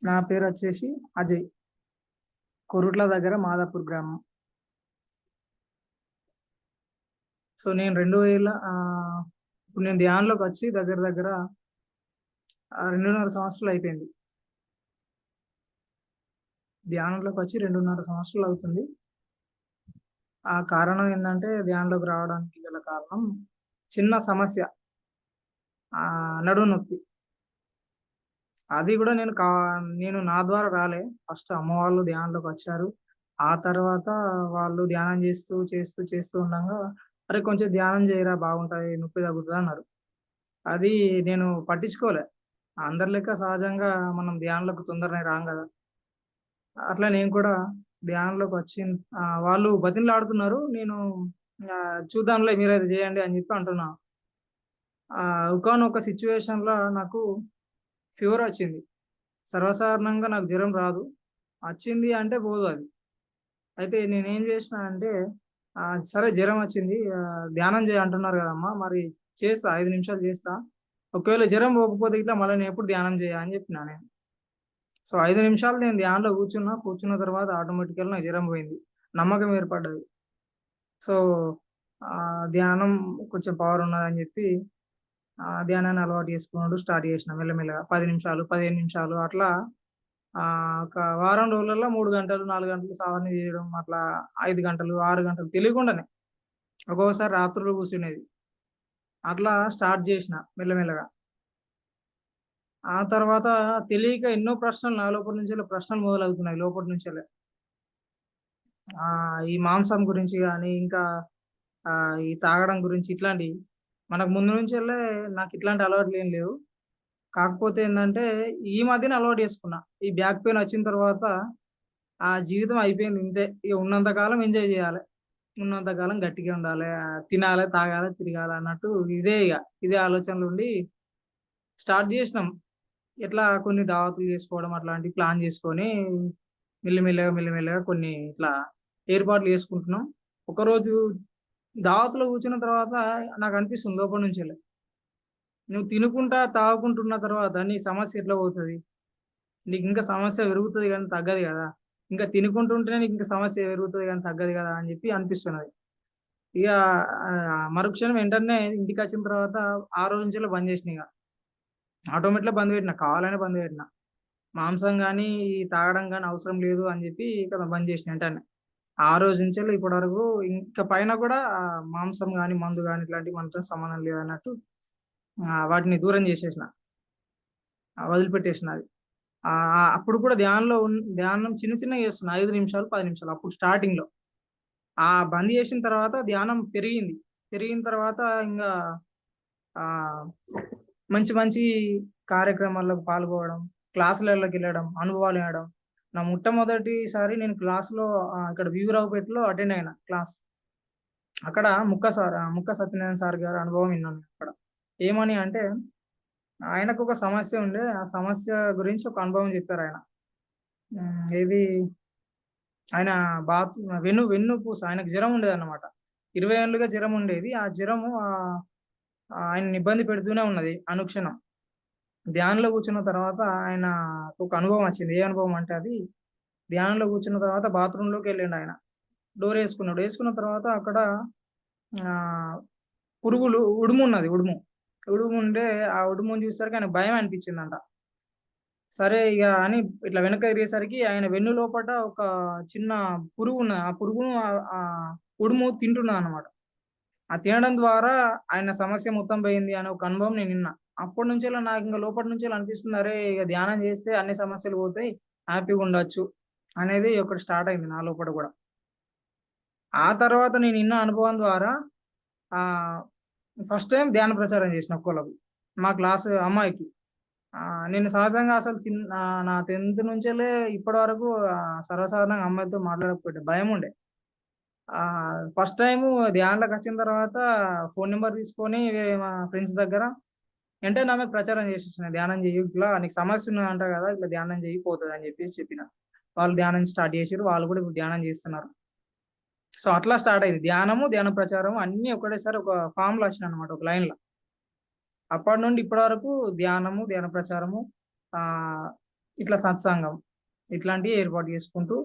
నా పేరు వచ్చేసి అజయ్. కొరుట్ల దగ్గర మాదాపూర్ గ్రామం. సో నేను 2000 ఇప్పుడు నేను ధ్యానంలోకి వచ్చి దగ్గర దగ్గర 2.5 సంవత్సరాలు అయిపోయింది. ధ్యానంలోకి వచ్చి 2.5 సంవత్సరాలు అవుతుంది. ఆ కారణం ఏంటంటే ధ్యానంలోకి రావడానికి గల కారణం చిన్న సమస్య, నడుము నొప్పి. అది కూడా నేను నా ద్వారా రాలే. ఫస్ట్ అమ్మ వాళ్ళు ధ్యానంలోకి వచ్చారు. ఆ తర్వాత వాళ్ళు ధ్యానం చేస్తూ చేస్తూ చేస్తూ ఉండగా, అరే కొంచెం ధ్యానం చేయరా బాగుంటది, నొప్పి తగ్గుతుంది అన్నారు. అది నేను పట్టించుకోలే. అందరి లెక్క సహజంగా మనం ధ్యానంలోకి తొందరనే రాం గదా! అట్లా నేను కూడా ధ్యానంలోకొచ్చిన్ వాళ్ళు బతిమలాడుతున్నారు. నేను చూద్దాంలే మీరైతే జేయండి అని జెప్పి అంటున్నా. ఒకానొక సిట్యుయేషన్‌లో నాకు ఫీవరొచ్చింది. సర్వసాధారణంగా నాకు జ్వరం రాదు. వచ్చింది అంటే పోదు అది. అయితే నేనేం జేసినా అంటే సరే జ్వరమొచ్చింది, ధ్యానం జెయి అంటున్నారు గదమ్మా! మరి చేస్తా 5 నిమిషాలు జేస్తా. ఒకవేళ జ్వరం పోకపోతే గిట్ల మళ్ళా నేనెప్పుడు ధ్యానం జేయ అని జెప్పినా నేను. సో, 5 నిమిషాలు నేను ధ్యానంలో కూర్చున్నా. కూర్చున్న తర్వాత ఆటోమేటికల్‌గా నాకు జ్వరం పోయింది. నమ్మకం ఏర్పడ్డది. సో, ధ్యానం కొంచెం పవర్ ఉన్నదని జెప్పి ధ్యానాన్ని అలవాటు చేసుకునుడు స్టార్ట్ చేసిన మెల్లమెల్లగా. 10 నిమిషాలు, 15 నిమిషాలు అట్లా ఒక వారం రోజులలో 3 గంటలు, 4 గంటలు సాధన చేయడం. అట్లా 5 గంటలు, 6 గంటలు తెలియకుండానే. ఒక్కొక్కసారి రాత్రులు కూర్చునేది. అట్లా స్టార్ట్ చేసిన మెల్లమెల్లగా. ఆ తర్వాత తెలియక ఎన్నో ప్రశ్నలు నా లోపటి నుంచెల్లి ప్రశ్నలు మొదలవుతున్నాయి లోపటి నుంచెల్లే. ఈ మాంసం గురించి గాని, ఇంకా ఈ తాగడం గురించి ఇట్లాంటియి. మనకు ముందు నుంచెల్లే నాకిట్లాంటి అలవాట్లేం లేవు. కాకపోతే ఏందంటే, ఈ మధ్యనే అలవాటు చేసుకున్నా. ఈ బ్యాక్ పెయిన్ వచ్చిన తర్వాత జీవితం అయిపోయింది ఇంతే. ఇగ ఉన్నంత కాలం ఎంజాయ్ జేయాలె. ఉన్నంత కాలం గట్టిగా ఉండాలె. తినాలె, తాగాలె, తిరగాలె అన్నట్టు ఇదే ఇగ. ఇదే ఆలోచనలుండి స్టార్ట్ జేసినాం. ఇట్లా కొన్ని దావతులు చేసుకోవడం అట్లాంటివి ప్లాన్ చేసుకొని మెల్లిమెల్లగా, మెల్లిమెల్లగా కొన్ని ఇట్లా ఏర్పాట్లు చేసుకుంటున్నాం. ఒకరోజు దావత్‌లో కూర్చున్న తర్వాత నాకనిపిస్తుంది లోపటి నుంచెల్లి. నువ్వు తినుకుంటా, తాగుకుంటున్న తర్వాత నీ సమస్య ఎట్లా పోతది? నీకింకా సమస్య పెరుగుతది గానీ తగ్గదు గదా! ఇంకా తినుకుంటుంటేనే నీకింక సమస్య పెరుగుతది గానీ తగ్గదు గదా! అని జెప్పి అనిపిస్తున్నది. ఇగ మరుక్షణం వెంటనే ఇంటికొచ్చిన తర్వాత ఆ రోజు నుంచెల్లి బంద్ జేసినా ఇగ. ఆటోమేటిక్‌గా బంద్ పెట్టినా. కావాలనే బంద్ పెట్టినా. మాంసం గానీ, ఈ తాగడం గానీ అవసరం లేదు అని జెప్పి బంద్ జేసినా వెంటనే. ఆ రోజు నుంచెల్లి ఇప్పటి వరకు ఇంక పైన గూడా మాంసం గానీ, మందు గానీ ఇట్లాంటివి మనతో సంబంధం లేదన్నట్టు వాటిని దూరం జేసేసిన. వదిలిపెట్టేసిన అది. అప్పుడు కూడా ధ్యానం చిన్న చిన్నగా చేస్తున్నా. 5 నిమిషాలు, 10 నిమిషాలు అప్పుడు స్టార్టింగ్‌లో. బంద్ చేసిన తర్వాత ధ్యానం పెరిగింది. పెరిగిన తర్వాత ఇంగా ఆహ్, మంచి మంచి కార్యక్రమాల్లో పాల్గొవడం, క్లాసులలోకెళ్ళడం, అనుభవాలు వినడం. నా మొట్టమొదటిసారి నేను క్లాస్‌లో ఇక్కడ వీవరావుపేటలో అటెండ్ అయిన క్లాస్. అక్కడ ముక్క సత్యనారాయణ సార్ గారి అనుభవం విన్నాను అక్కడ. ఏమని అంటే, ఆయనకొక సమస్య ఉండే. ఆ సమస్య గురించి ఒక అనుభవం చెప్పారాయన. ఏది ఆయన వెన్నుపూస ఆయనకు జరం ఉండేదన్నమాట. 20 ఏళ్లుగా జరం ఉండేది. ఆ జరము ఆయన్ని ఇబ్బంది పెడుతూనే ఉన్నది అనుక్షణం. ధ్యానంలో కూర్చున్న తర్వాత ఆయనకు ఒక అనుభవం వచ్చింది. ఏ అనుభవం అంటే అది ధ్యానంలో కూర్చున్న తర్వాత బాత్రూమ్‌లోకెళ్ళిండాయన. డోరేసుకున్నాడు. ఏసుకున్న తర్వాత అక్కడ ఆహ్, ఉడుమున్నది. ఉడుముంటే ఆ ఉడుముని చూసేసరికి ఆయనకు భయం అనిపించిందంట. సరే ఇగ అని ఇట్లా వెనక్కి తిరిగేసరికి ఆయన వెన్ను లోపట ఒక చిన్న పురుగున్నది. ఆ పురుగును ఉడుము తింటున్నదన్నమాట. ఆ తినడం ద్వారా ఆయన సమస్య మొత్తం పోయింది అనే ఒక అనుభవం నేనిన్నా. అప్పటినుంచెల్లి నాకింక లోపటి నుంచెల్లి అనిపిస్తుంది. అరే! ఇగ ధ్యానం చేస్తే అన్ని సమస్యలు పోతాయి. హ్యాపీగుండొచ్చు అనేది ఒకటి స్టార్ట్ అయింది నా లోపట గూడా. ఆ తర్వాత నేనిన్న అనుభవం ద్వారా ఆహ్, ఫస్ట్ టైమ్ ధ్యాన ప్రచారం చేసిన ఒక్కోళ్ళకు. మా క్లాస్ అమ్మాయికి. నేను సహజంగా అసలు నా 10థ్ నుంచెల్లే ఇప్పటి వరకు సర్వసాధారణంగా అమ్మాయిలతో మాట్లాడకపోయేటి. భయముండే. ఫస్ట్ టైము ధ్యానంలోకొచ్చిన తర్వాత ఫోను నంబర్ తీసుకొని మా ఫ్రెండ్స్ దగ్గర వెంటనే ఆమెకు ప్రచారం చేసేసిన. ధ్యానం చెయ్యి ఇట్లా నీకు సమస్య ఉన్నదంట గదా! ఇట్లా ధ్యానం చెయ్యి పోతదని జెప్పేసి చెప్పిన. వాళ్ళు ధ్యానం స్టార్ట్ చేసిర్రు. వాళ్ళు గూడా ఇప్పుడు ధ్యానం చేస్తున్నారు. సో, అట్లా స్టార్ట్ అయింది. ధ్యానము, ధ్యాన ప్రచారం అన్నీ ఒకటేసారి ఒక ఫార్మ్‌లో వచ్చినాయన్నమాట ఒక లైన్‌ల. అప్పటి నుండి ఇప్పటి వరకు ధ్యానము, ధ్యాన ప్రచారము, ఆహ్, ఇట్లా సత్సంగం ఇట్లాంటివి ఏర్పాటు చేసుకుంటూ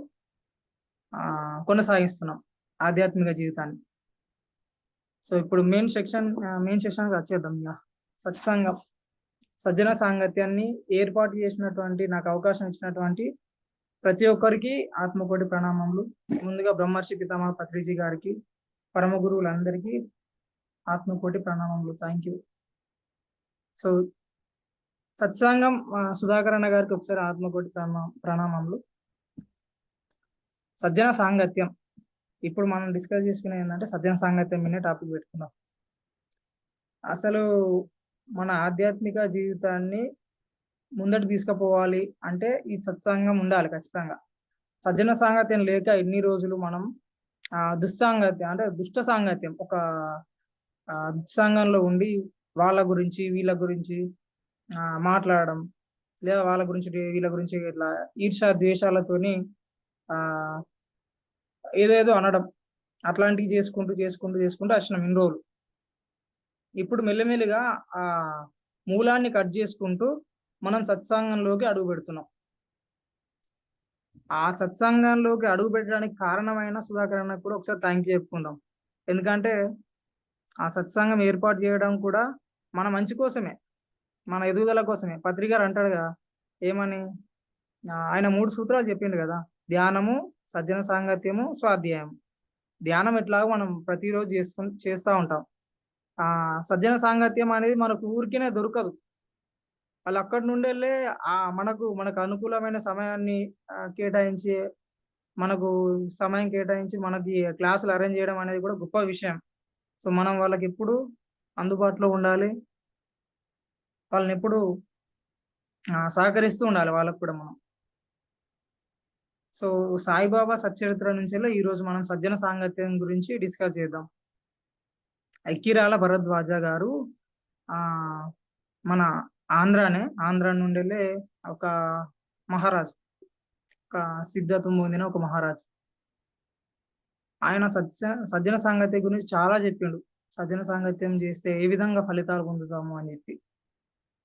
కొనసాగిస్తున్నాం ఆధ్యాత్మిక జీవితాన్ని. సో ఇప్పుడు మెయిన్ సెక్షన్ వచ్చేద్దాం ఇక. సత్సంగం, సజ్జన సాంగత్యాన్ని ఏర్పాటు చేసినటువంటి, నాకు అవకాశం ఇచ్చినటువంటి ప్రతి ఒక్కరికి ఆత్మకోటి ప్రణామములు. ముందుగా బ్రహ్మర్షి పితామహ పత్రిజీ గారికి, పరమ గురువులందరికీ ఆత్మకోటి ప్రణామములు. Thank you. సో సత్సంగం సుధాకర్ అన్న గారికి ఒకసారి ఆత్మకోటి ప్రణామములు. సజ్జన సాంగత్యం, ఇప్పుడు మనం డిస్కస్ చేసుకునే ఏంటంటే సజ్జన సాంగత్యం మీద టాపిక్ పెట్టుకుందాం. అసలు మన ఆధ్యాత్మిక జీవితాన్ని ముందటి తీసుకుపోవాలి అంటే ఈ సత్సంగం ఉండాలి ఖచ్చితంగా. సజ్జన సాంగత్యం లేక ఎన్ని రోజులు మనం దుస్సాంగత్యం అంటే దుష్ట సాంగత్యం, ఒక దుస్సాంగంలో ఉండి వాళ్ళ గురించి వీళ్ళ గురించి మాట్లాడడం, లేదా వాళ్ళ గురించి వీళ్ళ గురించి ఇట్లా ఈర్షా ద్వేషాలతోని ఏదేదో అనడం, అట్లాంటివి చేసుకుంటూ చేసుకుంటూ చేసుకుంటూ వచ్చినాం ఇన్ని రోజులు. ఇప్పుడు మెల్లిమెల్లిగా ఆ మూలాన్ని కట్ చేసుకుంటూ మనం సత్సంగంలోకి అడుగు పెడుతున్నాం. ఆ సత్సంగంలోకి అడుగు పెట్టడానికి కారణమైన సుధాకర్ అన్నకు కూడా ఒకసారి థ్యాంక్ యూ చెప్పుకుందాం. ఎందుకంటే ఆ సత్సంగం ఏర్పాటు చేయడం కూడా మన మంచి కోసమే, మన ఎదుగుదల కోసమే. పత్రికారు అంటాడు కదా ఏమని, ఆయన 3 సూత్రాలు చెప్పిండు కదా: ధ్యానము, సజ్జన సాంగత్యము, స్వాధ్యాయం. ధ్యానం ఎట్లాగో మనం ప్రతిరోజు చేస్తూ ఉంటాం. సజ్జన సాంగత్యం అనేది మనకు ఊరికేనే దొరకదు. వాళ్ళు అక్కడి నుండెళ్ళే మనకు అనుకూలమైన సమయాన్ని కేటాయించి మనకి క్లాసులు అరేంజ్ చేయడం అనేది కూడా గొప్ప విషయం. సో మనం వాళ్ళకి ఎప్పుడు అందుబాటులో ఉండాలి, వాళ్ళని ఎప్పుడు సహకరిస్తూ ఉండాలి వాళ్ళకు కూడా మనం. సో సాయిబాబా సచ్చరిత్ర నుంచి ఈరోజు మనం సజ్జన సాంగత్యం గురించి డిస్కస్ చేద్దాం. ఎక్కిరాల భరద్వాజ గారు మన ఆంధ్ర నుండి ఒక మహారాజు, ఒక సిద్ధత్వం పొందిన ఒక మహారాజు. ఆయన సజ్జన సాంగత్యం గురించి చాలా చెప్పిండు. సజ్జన సాంగత్యం చేస్తే ఏ విధంగా ఫలితాలు పొందుతాము అని చెప్పి.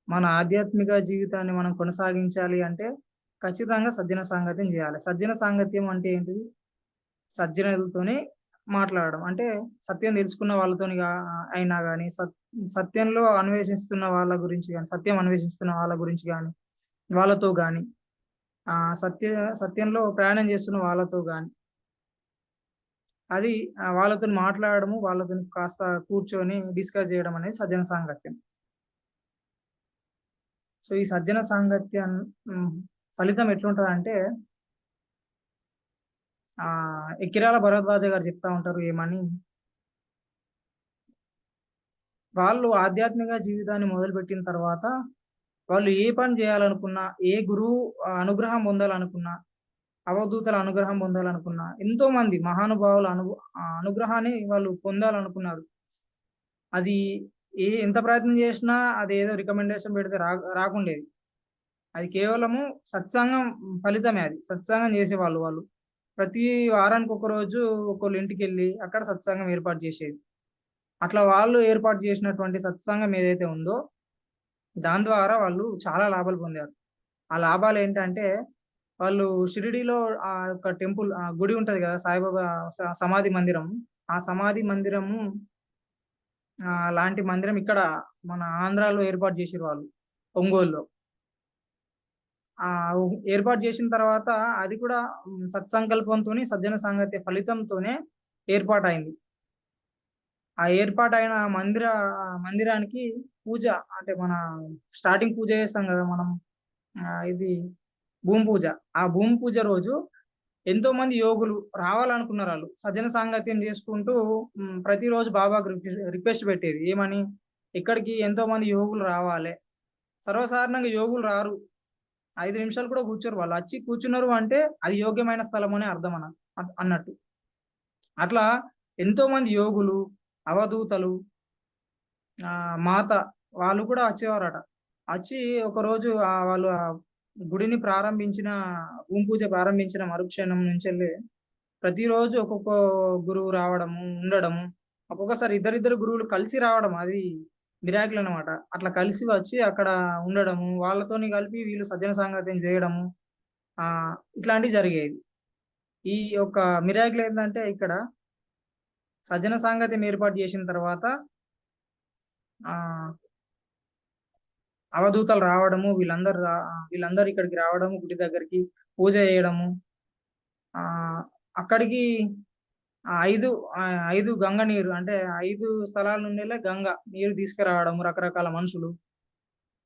మన ఆధ్యాత్మిక జీవితాన్ని మనం కొనసాగించాలి అంటే ఖచ్చితంగా సజ్జన సాంగత్యం చేయాలి. సజ్జన సాంగత్యం అంటే ఏంటిది? సజ్జనులతోనే మాట్లాడడం, అంటే సత్యం తెలుసుకున్న వాళ్ళతోని అయినా కానీ, సత్యంలో అన్వేషిస్తున్న వాళ్ళ గురించి కానీ, సత్యం అన్వేషిస్తున్న వాళ్ళ గురించి కానీ, వాళ్ళతో కానీ, సత్యంలో ప్రయాణం చేస్తున్న వాళ్ళతో కానీ, అది వాళ్ళతో మాట్లాడడము, వాళ్ళతో కాస్త కూర్చొని డిస్కస్ చేయడం అనేది సజ్జన సాంగత్యం. సో ఈ సజ్జన సాంగత్యం ఫలితం ఎట్లుంటుంది అంటే, ఎక్కిరాల భరద్వాజ గారు చెప్తా ఉంటారు ఏమని, వాళ్ళు ఆధ్యాత్మిక జీవితాన్ని మొదలుపెట్టిన తర్వాత వాళ్ళు ఏ పని చేయాలనుకున్నా, ఏ గురువు అనుగ్రహం పొందాలనుకున్నా, అవధూతల అనుగ్రహం పొందాలనుకున్నా, ఎంతో మంది మహానుభావుల అనుగ్రహాన్ని వాళ్ళు పొందాలనుకున్నారు. అది ఎంత ప్రయత్నం చేసినా అది ఏదో రికమెండేషన్ పెడితే రాకుండేది. అది కేవలము సత్సంగం ఫలితమే. అది సత్సంగం చేసేవాళ్ళు. వాళ్ళు ప్రతి వారానికి ఒక రోజు ఒకళ్ళ ఇంటికి వెళ్ళి అక్కడ సత్సంగం ఏర్పాటు చేసేది. అట్లా వాళ్ళు ఏర్పాటు చేసినటువంటి సత్సంగం ఏదైతే ఉందో దాని ద్వారా వాళ్ళు చాలా లాభాలు పొందారు. ఆ లాభాలు ఏంటంటే, వాళ్ళు షిరిడీలో ఒక టెంపుల్ గుడి ఉంటది కదా, సాయిబాబా సమాధి మందిరం. ఆ సమాధి మందిరము లాంటి మందిరం ఇక్కడ మన ఆంధ్రాలో ఏర్పాటు చేసిరు వాళ్ళు, ఒంగోలులో. ఏర్పాటు చేసిన తర్వాత అది కూడా సత్సంకల్పంతోని, సజ్జన సాంగత్య ఫలితంతోనే ఏర్పాటైంది. ఆ ఏర్పాటైన మందిరానికి పూజ, అంటే మన స్టార్టింగ్ పూజ చేస్తాం కదా మనం, ఇది భూమి పూజ. ఆ భూమి పూజ రోజు ఎంతో మంది యోగులు రావాలనుకున్నారు. వాళ్ళు సజ్జన సాంగత్యం చేసుకుంటూ ప్రతిరోజు బాబాకు రిక్వెస్ట్ పెట్టేది ఏమని, ఇక్కడికి ఎంతో మంది యోగులు రావాలి. సర్వసాధారణంగా యోగులు రారు, 5 నిమిషాలు కూడా కూర్చోరు. వాళ్ళు వచ్చి కూర్చున్నారు అంటే అది యోగ్యమైన స్థలం అనే అర్థం అన్నట్టు. అట్లా ఎంతో మంది యోగులు, అవధూతలు, మాత వాళ్ళు కూడా వచ్చేవారట. వచ్చి ఒకరోజు వాళ్ళు గుడిని భూమి పూజ ప్రారంభించిన మరుక్షణం నుంచి ప్రతిరోజు ఒక్కొక్క గురువు రావడము, ఉండడము, ఒక్కొక్కసారి ఇద్దరిద్దరు గురువులు కలిసి రావడం. అది మిరాకిల్ అనమాట. అట్లా కలిసి వచ్చి అక్కడ ఉండడము, వాళ్ళతోని కలిపి వీళ్ళు సజ్జన సాంగత్యం చేయడము, ఇట్లాంటివి జరిగేవి. ఈ యొక్క మిరాకిల్ ఏందంటే ఇక్కడ సజ్జన సాంగత్యం ఏర్పాటు చేసిన తర్వాత ఆహ్, అవధూతలు రావడము, వీళ్ళందరూ ఇక్కడికి రావడము, గుడి దగ్గరికి పూజ చేయడము. ఆహ్, అక్కడికి 5 5 గంగ నీరు అంటే 5 స్థలాల నుండెళ్ళే గంగ నీరు తీసుకురావడము రకరకాల మనుషులు.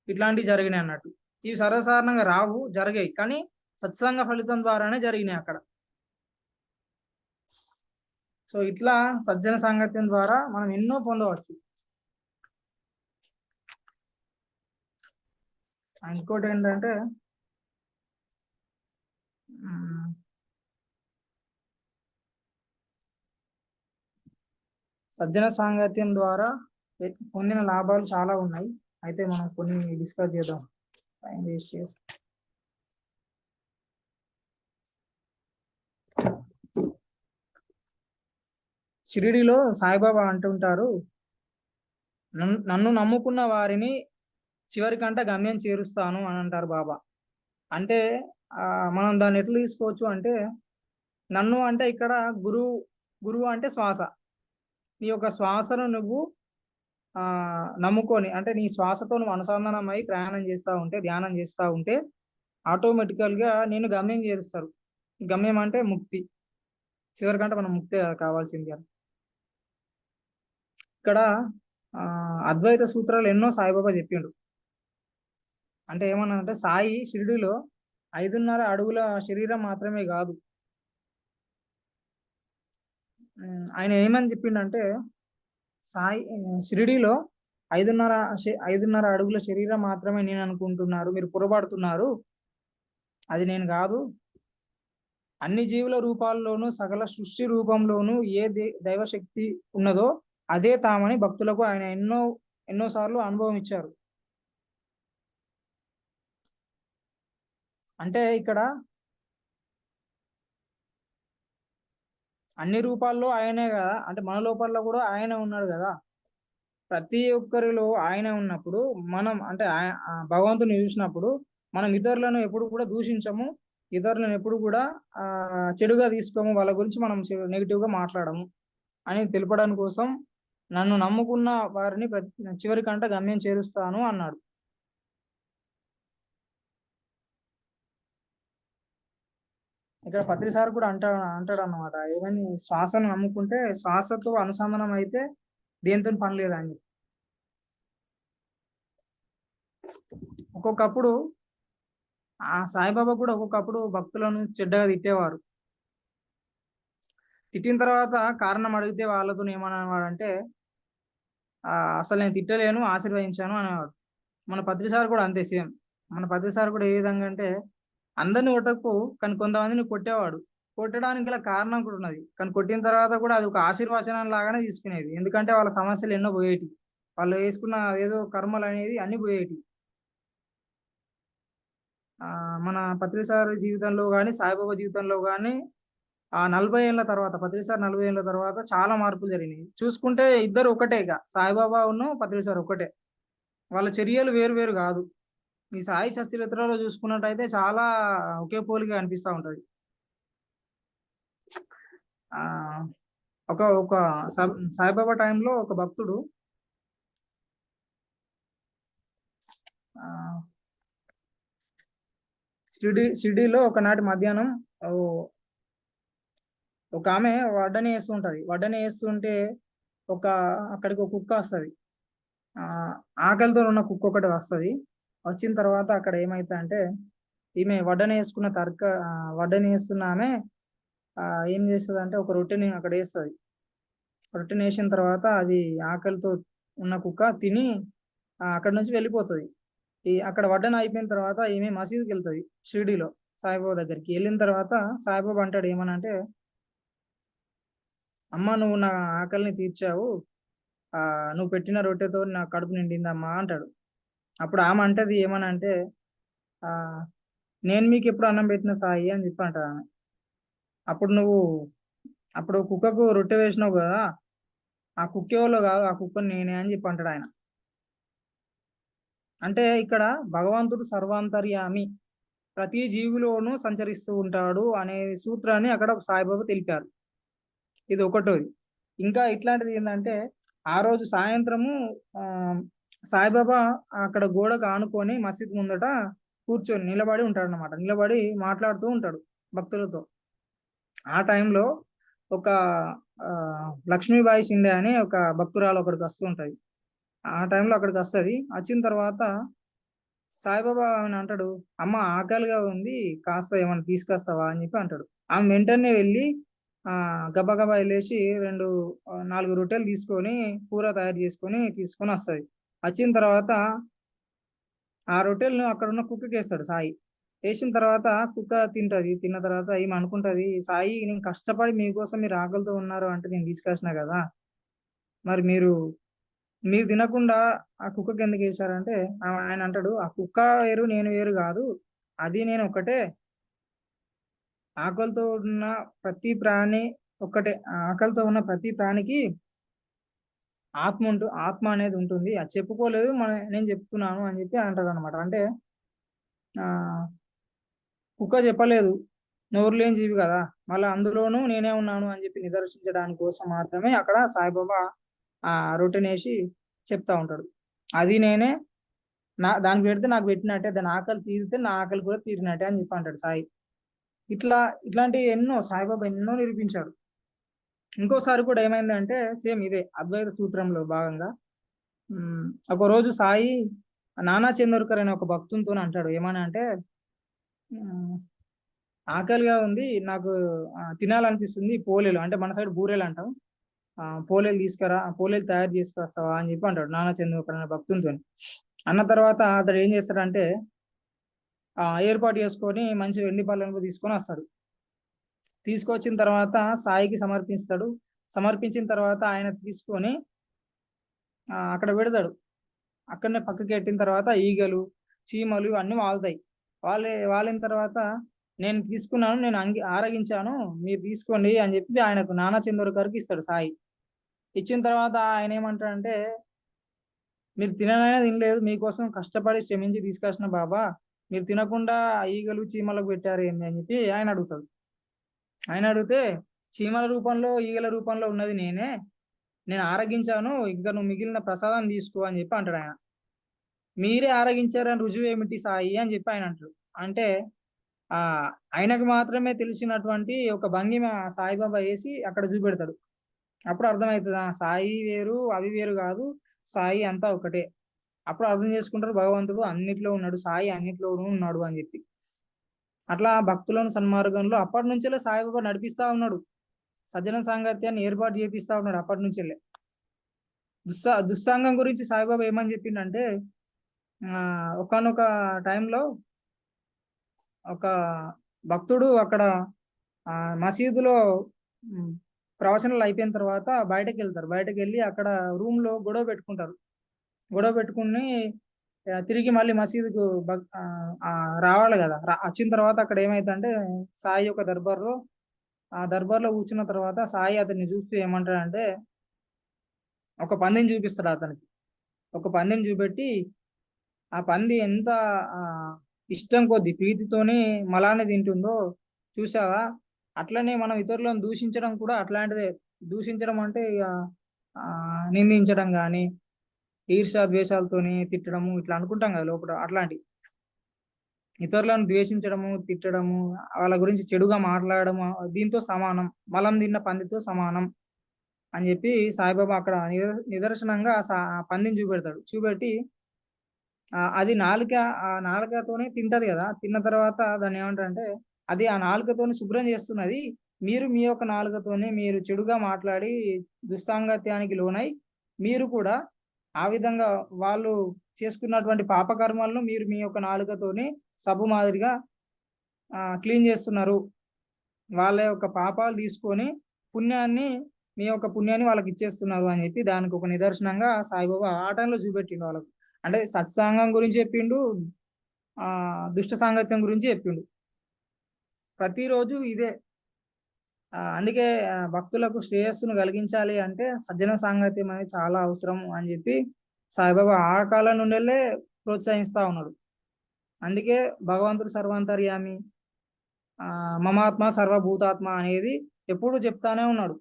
ఇట్లాంటివి జరిగినాయన్నట్టు. ఇవి సర్వసాధారణంగా రావు, జరిగాయి. కానీ సత్సంగ ఫలితం ద్వారానే జరిగినాయి అక్కడ. సో, ఇట్లా సజ్జన సాంగత్యం ద్వారా మనం ఎన్నో పొందవచ్చు. ఇంకోటేంటంటే హ్మ్. సజ్జన సాంగత్యం ద్వారా పొందిన లాభాలు చాలా ఉన్నాయి. అయితే మనం కొన్ని డిస్కస్ చేద్దాం. టైం వేస్ట్ చేసి. షిరిడీలో సాయిబాబా అంటుంటారు, నన్ను నమ్ముకున్న వారిని చివరికంట గమ్యం చేరుస్తాను అని అంటారు బాబా. అంటే మనం దాన్ని ఎట్లా తీసుకోవచ్చు అంటే, నన్ను అంటే ఇక్కడ గురువు, గురువు అంటే శ్వాస. నీ యొక్క శ్వాసను నువ్వు నమ్ముకొని అంటే నీ శ్వాసతో నువ్వు అనుసంధానమై ప్రయాణం చేస్తా ఉంటే, ధ్యానం చేస్తా ఉంటే ఆటోమేటికల్‌గా నిన్ను గమ్యం చేరుస్తారు. గమ్యం అంటే ముక్తి. చివరికంటే మనం ముక్తే కావాల్సింది అని. ఇక్కడ అద్వైత సూత్రాలు ఎన్నో సాయిబాబా చెప్పిండు. అంటే ఏమన్నానంటే సాయి షిరిడీలో 5.5 అడుగుల శరీరం మాత్రమే గాదు. ఆయన ఏమని చెప్పిండంటే సాయి షిరిడీలో 5.5 అడుగుల శరీరం మాత్రమే నేననుకుంటున్నారు. మీరు పొరపడుతున్నారు. అది నేను గాదు. అన్ని జీవుల రూపాల్లోనూ, సకల సృష్టి రూపంలోనూ ఏ దైవశక్తి ఉన్నదో అదే తామని భక్తులకు ఆయన ఎన్నో సార్లు అనుభవం ఇచ్చారు. అంటే ఇక్కడ అన్ని రూపాల్లో ఆయనే గదా! అంటే మన లోపల గూడా ఆయనే ఉన్నాడు గదా! ప్రతి ఒక్కరిలో ఆయనే ఉన్నప్పుడు మనం అంటే భగవంతుని చూసినప్పుడు మనం ఇతరులను ఎప్పుడు కూడా దూషించము. ఇతరులను ఎప్పుడు కూడా చెడుగా తీసుకోము. వాళ్ళ గురించి మనం నెగెటివ్‌గా మాట్లాడము అని తెలపడం కోసం నన్ను నమ్ముకున్న వారిని చివరికంట గమ్యం చేరుస్తాను అన్నాడు. ఇక్కడ పత్రి సార్ కూడా అంటాడన్నమాట. ఏమని శ్వాసను నమ్ముకుంటే శ్వాసతో అనుసంధానం అయితే దేనితోని పని లేదని. ఒక్కొక్కప్పుడు సాయిబాబా కూడా ఒక్కొక్కప్పుడు భక్తులను చెడ్డగా తిట్టేవారు. తిట్టిన తర్వాత కారణం అడిగితే వాళ్ళతోని ఏమనేవాడంటే అసలు నేను తిట్టలేను, ఆశీర్వదించాను అనేవాడు. మన పత్రి సార్ కూడా అంతే సేమ్. మన పత్రి సార్ కూడా ఏ విధంగా అంటే అందరిని కొట్టకు, కానీ కొంతమందిని కొట్టేవాడు. కొట్టడానికి గల కారణం కూడా ఉన్నది. కానీ కొట్టిన తర్వాత కూడా అది ఒక ఆశీర్వచనం లాగానే తీసుకునేది. ఎందుకంటే వాళ్ళ సమస్యలు ఎన్నో పోయేటివి. వాళ్ళు వేసుకున్న ఏదో కర్మలనేవి అన్నీ పోయేటివి. మన పత్రి సార్ జీవితంలో గాని, సాయిబాబా జీవితంలో గాని 40 ఏళ్ల తర్వాత పత్రి సార్ 40 ఏళ్ల తర్వాత చాలా మార్పులు జరిగినాయి. చూసుకుంటే ఇద్దరు ఒకటే ఇక. సాయిబాబాను, పత్రి సార్ ఒకటే. వాళ్ళ చర్యలు వేరు వేరు గాదు. ఈ సాయి చరిత్రలో చూసుకున్నట్టయితే చాలా ఒకే పోలిక అనిపిస్తా ఉంటది. ఆహ్, ఒక ఒక సాయిబాబా టైంలో ఒక భక్తుడు ఆహ్, షిరిడీలో ఒకనాటి మధ్యాహ్నం ఓహ్, ఒకామె వడ్డన ఏస్తుంటది. వడ్డన ఏస్తుంటే ఒక అక్కడికి ఒక కుక్క వస్తది. ఆహ్, ఆకలితో ఉన్న కుక్క ఒకటి వస్తది. వచ్చిన తర్వాత అక్కడ ఏమైతదంటే ఈమె వడ్డనేస్తున్న ఆమె ఏం చేస్తదంటే ఒక రొట్టెని అక్కడ ఏస్తది. రొట్టెనేసిన తర్వాత అది ఆకలితో ఉన్న కుక్క తిని అక్కడి నుంచి వెళ్ళిపోతది. అక్కడ వడ్డన అయిపోయిన తర్వాత ఈమె మసీదుకెళ్తది షిరిడీలో సాయిబాబా దగ్గరికి. ఎళ్ళిన తర్వాత సాయిబాబా అంటాడు ఏమనంటే, "అమ్మ నువ్వు నా ఆకలిని తీర్చావు. నువ్వు పెట్టిన రొట్టెతో నా కడుపు నిండిందమ్మా" అంటాడు. అప్పుడు ఆమె అంటది ఏమనంటే, ఆహ్, "నేను మీకెప్పుడు అన్నం పెట్టిన సాయి" అని చెప్పి అంటదామె. "అప్పుడు నువ్వు అప్పుడు కుక్కకు రొట్టె వేసినావు గదా! ఆ కుక్కెవలో గాదు. ఆ కుక్కని నేనే" అని చెప్పి అంటాడాయన. అంటే ఇక్కడ భగవంతుడు సర్వాంతర్యామి, ప్రతి జీవిలోనూ సంచరిస్తూ ఉంటాడు అనే సూత్రాన్ని అక్కడ సాయిబాబా తెలిపారు. ఇది ఒకటోది. ఇంకా ఇట్లాంటిది ఏందంటే, ఆ రోజు సాయంత్రము ఆహ్, సాయిబాబా అక్కడ గోడకు ఆనుకొని మసీద్ ముందట కూర్చొని నిలబడి ఉంటాడనమాట. నిలబడి మాట్లాడుతూ ఉంటాడు భక్తులతో. ఆ టైంలో ఒక లక్ష్మీబాయి షిండే అని ఒక భక్తురాలు అక్కడికి వస్తూ ఉంటది. ఆ టైంలో అక్కడికొస్తది. వచ్చిన తర్వాత సాయిబాబా ఆమెని అంటాడు, "అమ్మ ఆకలిగా ఉంది. కాస్త ఏమన్నా తీసుకొస్తావా?" అని చెప్పి అంటాడు. ఆమె వెంటనే వెళ్ళి గబగబా ఎళ్ళేసి 4 రొట్టెలు తీసుకొని, కూర తయారు చేసుకొని తీసుకొనొస్తది. వచ్చిన తర్వాత ఆ రొట్టెలను అక్కడున్న కుక్కకేస్తాడు సాయి. ఏసిన తర్వాత కుక్క తింటది. తిన్న తర్వాత ఈమె అనుకుంటది, "సాయి నేను కష్టపడి మీకోసం మీరు ఆకలితో ఉన్నారు అంటే నేను తీసుకొచ్చినా గదా! మరి మీరు తినకుండా ఆ కుక్కకెందుకేశారంటే" ఆయన అంటాడు, "ఆ కుక్క వేరు, నేను వేరు గాదు. అది నేను ఒక్కటే. ఆకలితో ఉన్న ప్రతి ప్రాణి ఒక్కటే. ఆకలితో ఉన్న ప్రతి ప్రాణికి ఆత్మ అనేది ఉంటుంది. అది చెప్పుకోలేదు. నేను చెప్తున్నాను" అని చెప్పి అంటాడనమాట. అంటే ఆహ్, కుక్క చెప్పలేదు. నోరు లేని జీవి గదా! మళ్ళా అందులోనూ నేనే ఉన్నాను అని చెప్పి నిదర్శించడానికి కోసం మాత్రమే అక్కడ సాయిబాబా రొట్టెనేసి చెప్తా ఉంటాడు. అది నేనే, దానికి పెడితే నాకు పెట్టినట్టే. దాని ఆకలి తీరితే నా ఆకలి కూడా తీరినట్టే అని చెప్పి అంటాడు సాయి. ఇట్లా ఇట్లాంటియి ఎన్నో సాయిబాబా ఎన్నో నిరూపించాడు. ఇంకోసారి కూడా ఏమైందంటే సేమ్ ఇదే అద్వైత సూత్రంలో భాగంగా హ్మ్. ఒకరోజు సాయి నానా చందోర్కర్ అనే ఒక భక్తునితోని అంటాడు. ఏమని అంటే హ్మ్. ఆకలిగా ఉంది. నాకు తినాలనిపిస్తుంది. పోలేలు అంటే మన సైడ్ బూరెలంటాం. పోలేలు తీసుకురా, పోలేలు తయారు చేసుకొస్తావా అని చెప్పి అంటాడు. నానా చందోర్కర్ అనే భక్తునితోని. అన్న తర్వాత అతడు ఏం చేస్తాడంటే ఏర్పాటు చేసుకొని మంచి వెండి పళ్ళెంలో తీసుకొనొస్తాడు. తీసుకొచ్చిన తర్వాత సాయికి సమర్పిస్తాడు. సమర్పించిన తర్వాత ఆయన తీసుకొని అక్కడ పెడతాడు. అక్కడనే పక్కకెట్టిన తర్వాత ఈగలు, చీమలు అన్నీ వాలుతాయి. వాలిన తర్వాత నేను తీసుకున్నాను. నేను ఆరగించాను. మీరు తీసుకోండి అని చెప్పి ఆయనకు నానా చందోర్కర్‌కి ఇస్తాడు సాయి. ఇచ్చిన తర్వాత ఆయనేమంటాడంటే, "మీరు తిననైనా తినలేదు. మీకోసం కష్టపడి శ్రమించి తీసుకొచ్చిన బాబా. మీరు తినకుండా ఈగలు, చీమలకు పెట్టారేంది" అని చెప్పి ఆయన అడుగుతాడు. ఆయన అడిగితే, "చీమల రూపంలో, ఈగల రూపంలో ఉన్నది నేనే. నేను ఆరగించాను. ఇంక నువ్వు మిగిలిన ప్రసాదం తీసుకో" అని చెప్పి అంటాడాయన. "మీరే ఆరగించారని రుజువేమిటి సాయి" అని చెప్పి ఆయన అంటాడు. అంటే ఆహ్, ఆయనకు మాత్రమే తెలిసినటువంటి ఒక భంగిమ సాయిబాబా ఏసి అక్కడ చూపెడతాడు. అప్పుడు అర్థమైతది. సాయి వేరు, అవి వేరు గాదు. సాయి అంతా ఒకటే. అప్పుడు అర్థం చేసుకుంటారు భగవంతుడు అన్నిట్లో ఉన్నాడు. సాయి అన్నిట్లోనూ ఉన్నాడు అని జెప్పి. అట్లా భక్తులను సన్మార్గంలో అప్పటినుంచెల్లే సాయిబాబా నడిపిస్తా ఉన్నాడు. సజ్జన సాంగత్యాన్ని ఏర్పాటు చేపిస్తా ఉన్నాడు అప్పటినుంచెల్లే. దుస్సాంగం గురించి సాయిబాబా ఏమని చెప్పిండంటే ఒకానొక టైంలో ఒక భక్తుడు అక్కడ మసీదులో హ్మ్. ప్రవచనాలు అయిపోయిన తర్వాత బయటకెళ్తారు. బయటకెళ్ళి అక్కడ రూమ్‌లో గొడవ పెట్టుకుంటారు. గొడవ పెట్టుకొని తిరిగి మళ్ళీ మసీదుకు రావాలి గదా! వచ్చిన తర్వాత అక్కడ ఏమైద్దంటే సాయి యొక్క దర్బార్‌లో ఆ దర్బార్‌లో కూర్చున్న తర్వాత సాయి అతన్ని చూస్తూ ఏమంటాడంటే ఒక పందిని చూపిస్తాడు అతనికి. ఒక పందిని చూపెట్టి ఆ పంది ఎంత ఆహ్, ఇష్టం కొద్దీ ప్రీతితోని మలానే తింటుందో చూసావా? అట్లనే మనం ఇతరులను దూషించడం కూడా అట్లాంటిదే. దూషించడం అంటే ఇగ నిందించడం గాని, ఈర్ష్య, ద్వేషాలతోని తిట్టడము ఇట్లా అనుకుంటాం కదా లోపట అట్లాంటియి. ఇతరులను ద్వేషించడము, తిట్టడము, వాళ్ళ గురించి చెడుగా మాట్లాడడము దీంతో సమానం. మలం తిన్న పందితో సమానం అని జెప్పి సాయిబాబా అక్కడ నిదర్శనంగా ఆ పందిని చూపెడతాడు. చూపెట్టి అది నాలుకతోనే తింటది గదా! తిన్న తర్వాత దాన్నేమంటారంటే, అది ఆ నాలుకతోని శుభ్రం జేస్తున్నది. మీరు మీ యొక్క నాలుకతోనే మీరు చెడుగా మాట్లాడి దుస్సాంగత్యానికి లోనై, మీరు కూడా ఆ విధంగా వాళ్ళు చేసుకున్నటువంటి పాపకర్మలను మీరు మీ యొక్క నాలుకతోని సబ్బు మాదిరిగా క్లీన్ జేస్తున్నారు. వాళ్ళ యొక్క పాపాలు తీసుకొని పుణ్యాన్ని మీ యొక్క పుణ్యాన్ని వాళ్ళకిచ్చేస్తున్నారు అని జెప్పి దానికొక నిదర్శనంగా సాయిబాబా ఆ టైంలో చూపెట్టిండు వాళ్ళకు. అంటే సత్సాంగం గురించి చెప్పిండు. దుష్ట సాంగత్యం గురించి చెప్పిండు. ప్రతిరోజు ఇదే. అందుకే భక్తులకు శ్రేయస్సును కలిగించాలి అంటే సజ్జన సాంగత్యం అనేది చాలా అవసరం అని జెప్పి సాయిబాబా ఆ కాలం నుండెళ్ళే ప్రోత్సహిస్తా ఉన్నాడు. అందుకే భగవంతుడు సర్వాంతర్యామి, మమాత్మ సర్వభూతాత్మ అనేది ఎప్పుడు చెప్తానే ఉన్నాడు.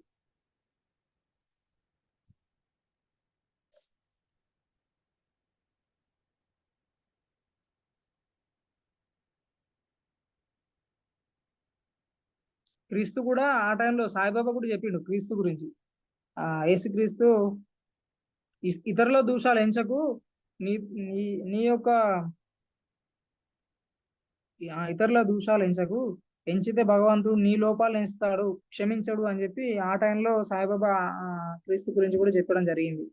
క్రీస్తు కూడా ఆ టైంలో సాయిబాబా కూడా చెప్పిండు క్రీస్తు గురించి. యేసుక్రీస్తు ఇతరుల దోషాలు ఎంచకు, నీ నీ నీ యొక్క ఇతరుల దోషాలు ఎంచకు, ఎంచితే భగవంతుడు నీ లోపాలు ఎంచుతాడు, క్షమించడు అని చెప్పి ఆ టైంలో సాయిబాబా ఆ, క్రీస్తు గురించి కూడా చెప్పడం జరిగింది.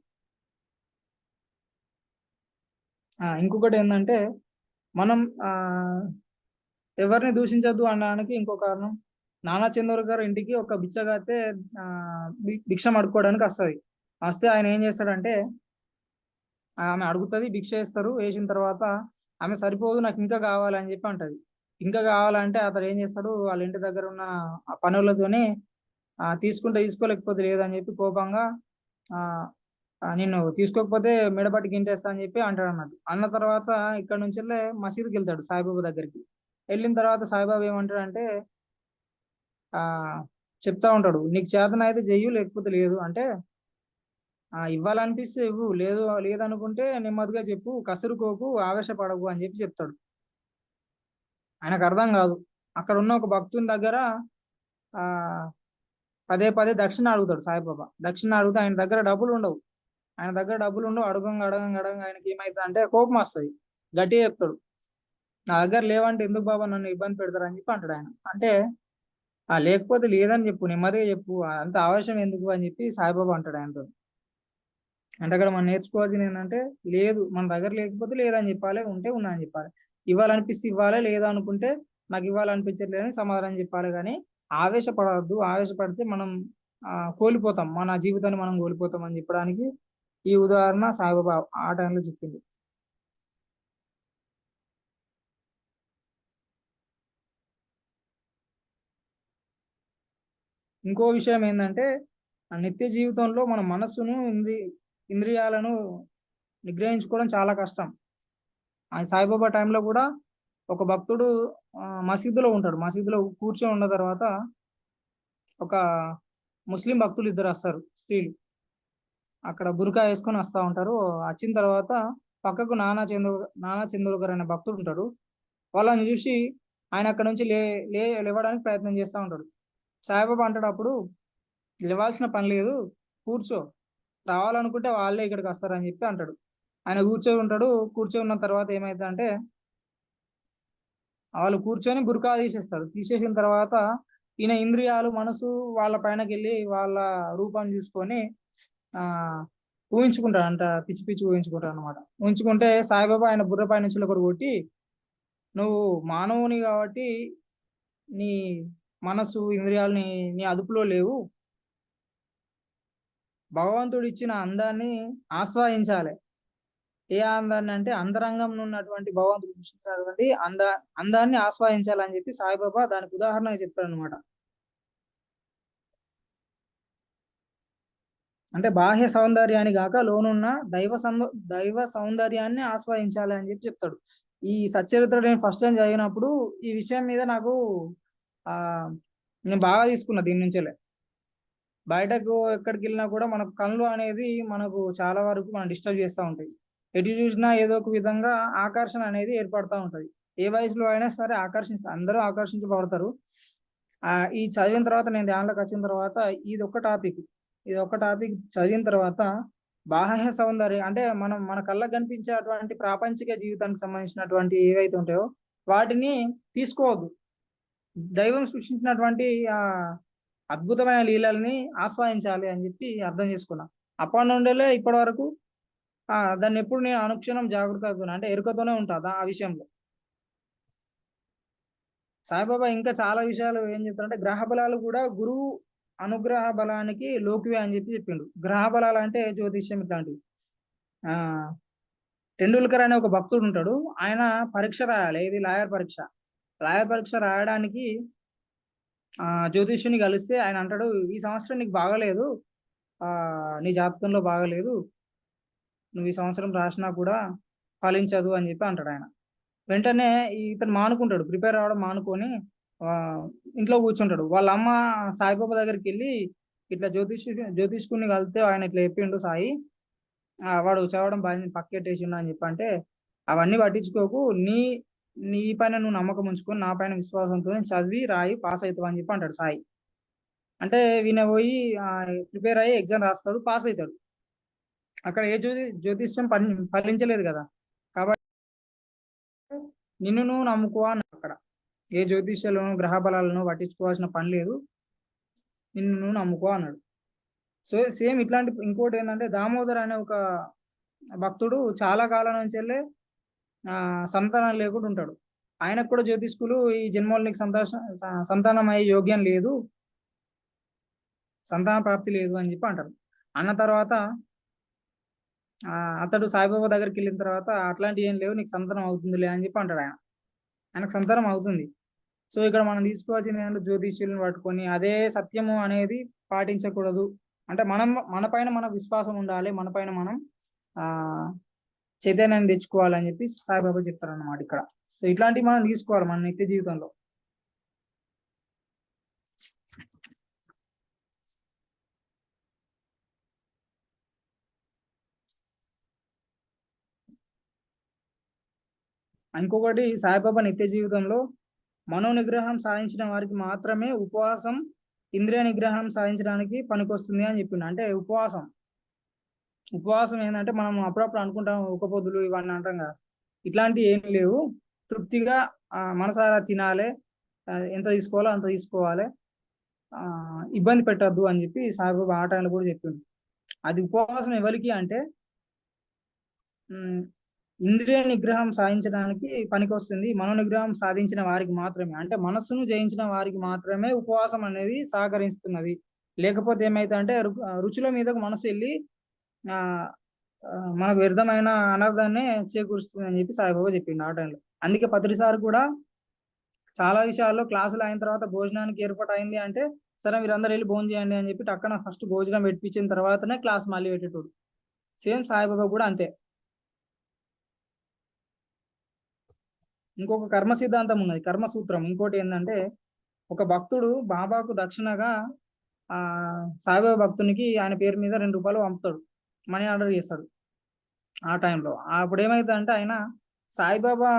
ఇంకొకటి ఏంటంటే మనం ఎవరిని దూషించొద్దు అనడానికి ఇంకో కారణం, నానా చందూర్ గారు ఇంటికి ఒక బిచ్చగాతే ఆ, భిక్షం అడుక్కోవడానికి వస్తుంది. వస్తే ఆయన ఏం చేస్తాడంటే, ఆమె అడుగుతుంది, భిక్ష వేస్తారు, వేసిన తర్వాత ఆమె సరిపోదు నాకు ఇంకా కావాలని చెప్పి అంటది. ఇంకా కావాలంటే అతను ఏం చేస్తాడు, వాళ్ళ ఇంటి దగ్గర ఉన్న ఆ పనులతోనే తీసుకుంటే తీసుకోలేకపోతే లేదని చెప్పి కోపంగా ఆ నిన్ను తీసుకోకపోతే మెడపట్టి గింటేస్తా అని చెప్పి అంటాడు అన్నట్టు. అన్న తర్వాత ఇక్కడ నుంచి మసీదుకి వెళ్తాడు సాయిబాబా దగ్గరికి. వెళ్ళిన తర్వాత సాయిబాబా ఏమంటాడంటే ఆ చెప్తా ఉంటాడు, నీకు చేతన అయితే చెయ్యు లేకపోతే లేదు అంటే, ఇవ్వాలనిపిస్తే ఇవ్వు, లేదు లేదనుకుంటే నెమ్మదిగా చెప్పు, కసురుకోకు, ఆవేశపడకు అని చెప్పి చెప్తాడు. ఆయనకు అర్థం కాదు. అక్కడ ఉన్న ఒక భక్తుని దగ్గర ఆ పదే పదే దక్షిణ అడుగుతాడు సాయిబాబా. దక్షిణ అడిగితే ఆయన దగ్గర డబ్బులు ఉండవు. అడగంగా అడగంగా అడగంగా ఆయనకి ఏమైతుంది అంటే కోపం వస్తుంది. గట్టిగా చెప్తాడు, నా దగ్గర లేవంటే ఎందుకు బాబా నన్ను ఇబ్బంది పెడతారు అని చెప్పి అంటాడు ఆయన. అంటే లేకపోతే లేదని చెప్పు, నెమ్మదిగా చెప్పు, అంత ఆవేశం ఎందుకు అని చెప్పి సాయిబాబా అంటాడు ఆయనతో. అంటే అక్కడ మనం నేర్చుకోవాల్సింది ఏంటంటే, లేదు మన దగ్గర లేకపోతే లేదని చెప్పాలి, ఉంటే ఉన్నా అని చెప్పాలి. ఇవ్వాలనిపిస్తే ఇవ్వాలి, లేదా అనుకుంటే నాకు ఇవ్వాలనిపించట్లేదు అని సమాధానం చెప్పాలి. కానీ ఆవేశపడవద్దు, ఆవేశపడితే మనం కోల్పోతాం, మన జీవితాన్ని మనం కోల్పోతాం అని చెప్పడానికి ఈ ఉదాహరణ సాయిబాబా ఆ టైంలో చెప్పింది. ఇంకో విషయం ఏంటంటే, నిత్య జీవితంలో మన మనస్సును ఇంద్రియాలను నిగ్రహించుకోవడం చాలా కష్టం. ఆ సాయిబాబా టైంలో కూడా ఒక భక్తుడు మసీదులో ఉంటాడు. మసీదులో కూర్చొని ఉన్న తర్వాత ఒక ముస్లిం భక్తులు ఇద్దరు వస్తారు, స్త్రీలు. అక్కడ బురకా వేసుకొని వస్తూ ఉంటారు. వచ్చిన తర్వాత పక్కకు నానా చంద్రకర్ అనే భక్తుడు ఉంటాడు. వాళ్ళని చూసి ఆయన అక్కడ నుంచి లేవడానికి ప్రయత్నం చేస్తూ ఉంటాడు. సాయిబాబా అంటాడు అప్పుడు, లేవాల్సిన పని లేదు, కూర్చో, రావాలనుకుంటే వాళ్ళే ఇక్కడికి వస్తారని చెప్పి అంటాడు. ఆయన కూర్చొని ఉంటాడు. కూర్చొని ఉన్న తర్వాత ఏమైందంటే, వాళ్ళు కూర్చొని బురకా తీసేస్తారు. తీసేసిన తర్వాత ఈయన ఇంద్రియాలు మనసు వాళ్ళ పైనకి వెళ్ళి వాళ్ళ రూపాన్ని చూసుకొని ఆ ఊహించుకుంటాడు అంట, పిచ్చి పిచ్చి ఊహించుకుంటాడు అనమాట. ఊహించుకుంటే సాయిబాబా ఆయన బుర్ర పై నుంచి ఒకటి కొట్టి, నువ్వు మానవుని కాబట్టి నీ మనసు ఇంద్రియాలని నీ అదుపులో లేవు, భగవంతుడు ఇచ్చిన అందాన్ని ఆస్వాదించాలి. ఏ అందాన్ని అంటే అంతరంగంలో ఉన్నటువంటి భగవంతుడు సృష్టించినటువంటి అందాన్ని ఆస్వాదించాలని చెప్పి సాయిబాబా దానికి ఉదాహరణగా చెప్తాడు అనమాట. అంటే బాహ్య సౌందర్యాన్ని కాక లోనున్న దైవ సౌందర్యాన్ని ఆస్వాదించాలి అని చెప్పి చెప్తాడు. ఈ సచ్చరిత్ర నేను ఫస్ట్ టైం చదివినప్పుడు ఈ విషయం మీద నాకు ఆ నేను బాగా తీసుకున్నా దీని నుంచే. బయటకు ఎక్కడికి వెళ్ళినా కూడా మనకు కళ్ళు అనేది మనకు చాలా వరకు మనం డిస్టర్బ్ చేస్తూ ఉంటాయి. ఎటు చూసినా ఏదో ఒక విధంగా ఆకర్షణ అనేది ఏర్పడుతూ ఉంటది. ఏ వయసులో అయినా సరే అందరూ ఆకర్షించబడతారు. ఈ చదివిన తర్వాత నేను ధ్యానంలోకి వచ్చిన తర్వాత ఇది ఒక టాపిక్ చదివిన తర్వాత బాహ్య సౌందర్యం అంటే మన కళ్ళకు కనిపించేటువంటి ప్రాపంచిక జీవితానికి సంబంధించినటువంటి ఏవైతే ఉంటాయో వాటిని తీసుకోవద్దు. దైవం సృష్టించినటువంటి ఆ అద్భుతమైన లీలల్ని ఆస్వాదించాలి అని చెప్పి అర్థం చేసుకున్నా. అప్పటి నుండే ఇప్పటి వరకు దాన్ని ఎప్పుడు నేను అనుక్షణం జాగ్రత్తగా అంటే ఎరుకతోనే ఉంటా ఆ విషయంలో. సాయిబాబా ఇంకా చాలా విషయాలు ఏం చెప్తారంటే, గ్రహ బలాలు కూడా గురువు అనుగ్రహ బలానికి లోకివే అని చెప్పి చెప్పిండు. గ్రహ బలాలు అంటే జ్యోతిష్యం ఇట్లాంటివి. ఆ టెండూల్కర్ అనే ఒక భక్తుడు ఉంటాడు. ఆయన పరీక్ష రాయాలి, ఇది లాయర్ పరీక్ష. లాయర్ పరీక్ష రాయడానికి జ్యోతిష్యుని కలిస్తే ఆయన అంటాడు, ఈ సంవత్సరం నీకు బాగలేదు, నీ జాతకంలో బాగలేదు, నువ్వు ఈ సంవత్సరం రాసినా కూడా ఫలించదు అని చెప్పి అంటాడు ఆయన. వెంటనే ఇతను మానుకుంటాడు, ప్రిపేర్ అవ్వడం మానుకొని ఆ, ఇంట్లో కూర్చుంటాడు. వాళ్ళ అమ్మ సాయిబాబా దగ్గరికి వెళ్ళి ఇట్లా జ్యోతిష్కుని కలిస్తే ఆయన ఇట్లా చెప్పిండు సాయి, వాడు చదవడం బాగా పక్కెట్టేసిండు అని చెప్పి అంటే, అవన్నీ పట్టించుకోకు, నీ పైన నువ్వు నమ్మకం ఉంచుకొని నా పైన విశ్వాసంతో చదివి రాయి పాస్ అవుతావు అని చెప్పి అంటాడు సాయి. అంటే ఈయన పోయి ప్రిపేర్ అయ్యి ఎగ్జామ్ రాస్తాడు, పాస్ అవుతాడు. అక్కడ ఏ జ్యోతిష్యం ఫలించలేదు కదా, కాబట్టి నిన్ను నువ్వు నమ్ముకో అని అక్కడ. ఏ జ్యోతిష్యాలను గ్రహ బలాలను పట్టించుకోవాల్సిన పని లేదు, నిన్ను నువ్వు నమ్ముకో అన్నాడు. సో సేమ్ ఇట్లాంటి ఇంకోటి ఏంటంటే, దామోదర్ అనే ఒక భక్తుడు చాలా కాలం నుంచి వెళ్ళే సంతానం లేకుండా ఉంటాడు. ఆయనకు కూడా జ్యోతిష్కులు ఈ జన్మలో నీకు సంతానం అయ్యే యోగ్యం లేదు, సంతాన ప్రాప్తి లేదు అని చెప్పి అంటారు. అన్న తర్వాత అతడు సాయిబాబా దగ్గరికి వెళ్ళిన తర్వాత అట్లాంటి ఏం లేవు, నీకు సంతానం అవుతుందిలే అని చెప్పి అంటాడు ఆయన. ఆయనకు సంతానం అవుతుంది. సో ఇక్కడ మనం తీసుకోవాల్సింది ఏంటంటే, జ్యోతిష్యులను పట్టుకొని అదే సత్యము అనేది పాటించకూడదు. అంటే మన పైన మన విశ్వాసం ఉండాలి, మన పైన మనం ఆ చైతన్యాన్ని తెచ్చుకోవాలని చెప్పి సాయిబాబా చెప్తారన్నమాట ఇక్కడ. సో ఇట్లాంటివి మనం తీసుకోవాలి మన నిత్య జీవితంలో. ఇంకొకటి, సాయిబాబా నిత్య జీవితంలో మనో నిగ్రహం సాధించిన వారికి మాత్రమే ఉపవాసం ఇంద్రియ నిగ్రహం సాధించడానికి పనికొస్తుంది అని చెప్పిండు. అంటే ఉపవాసం ఏంటంటే, మనం అప్పుడప్పుడు అనుకుంటాం ఒక పొద్దులు ఇవన్నీ అంటాం కదా, ఇట్లాంటివి ఏం లేవు. తృప్తిగా మనసారా తినాలి, ఎంత తీసుకోవాలో అంత తీసుకోవాలి, ఇబ్బంది పెట్టద్దు అని చెప్పి సాయిబాబా ఆ టైంలో కూడా చెప్పింది. అది ఉపవాసం ఎవరికి అంటే, ఇంద్రియ నిగ్రహం సాధించడానికి పనికొస్తుంది, మనో నిగ్రహం సాధించిన వారికి మాత్రమే, అంటే మనస్సును జయించిన వారికి మాత్రమే ఉపవాసం అనేది సహకరిస్తున్నది. లేకపోతే ఏమైతే అంటే రుచుల మీదకు మనసు వెళ్ళి ఆ మనకు వ్యర్థమైన అనర్థాన్ని చేకూరుస్తుంది అని చెప్పి సాయిబాబా చెప్పిండు ఆ టైంలో. అందుకే పత్రిసారి కూడా చాలా విషయాల్లో క్లాసులు అయిన తర్వాత భోజనానికి ఏర్పాటు అయింది అంటే, సరే మీరందరూ వెళ్ళి భోజనం చేయండి అని చెప్పి టక్కన ఫస్ట్ భోజనం పెట్టించిన తర్వాతనే క్లాస్ మళ్ళీ పెట్టేటోడు. సేమ్ సాయిబాబా కూడా అంతే. ఇంకొక కర్మ సిద్ధాంతం ఉన్నది, కర్మ సూత్రం. ఇంకోటి ఏంటంటే, ఒక భక్తుడు బాబాకు దక్షిణగా ఆ సాయిబాబా భక్తునికి ఆయన పేరు మీద ₹2 పంపుతాడు, మనీ ఆర్డర్ చేస్తాడు. ఆ టైంలో అప్పుడు ఏమైందంటే, సాయిబాబా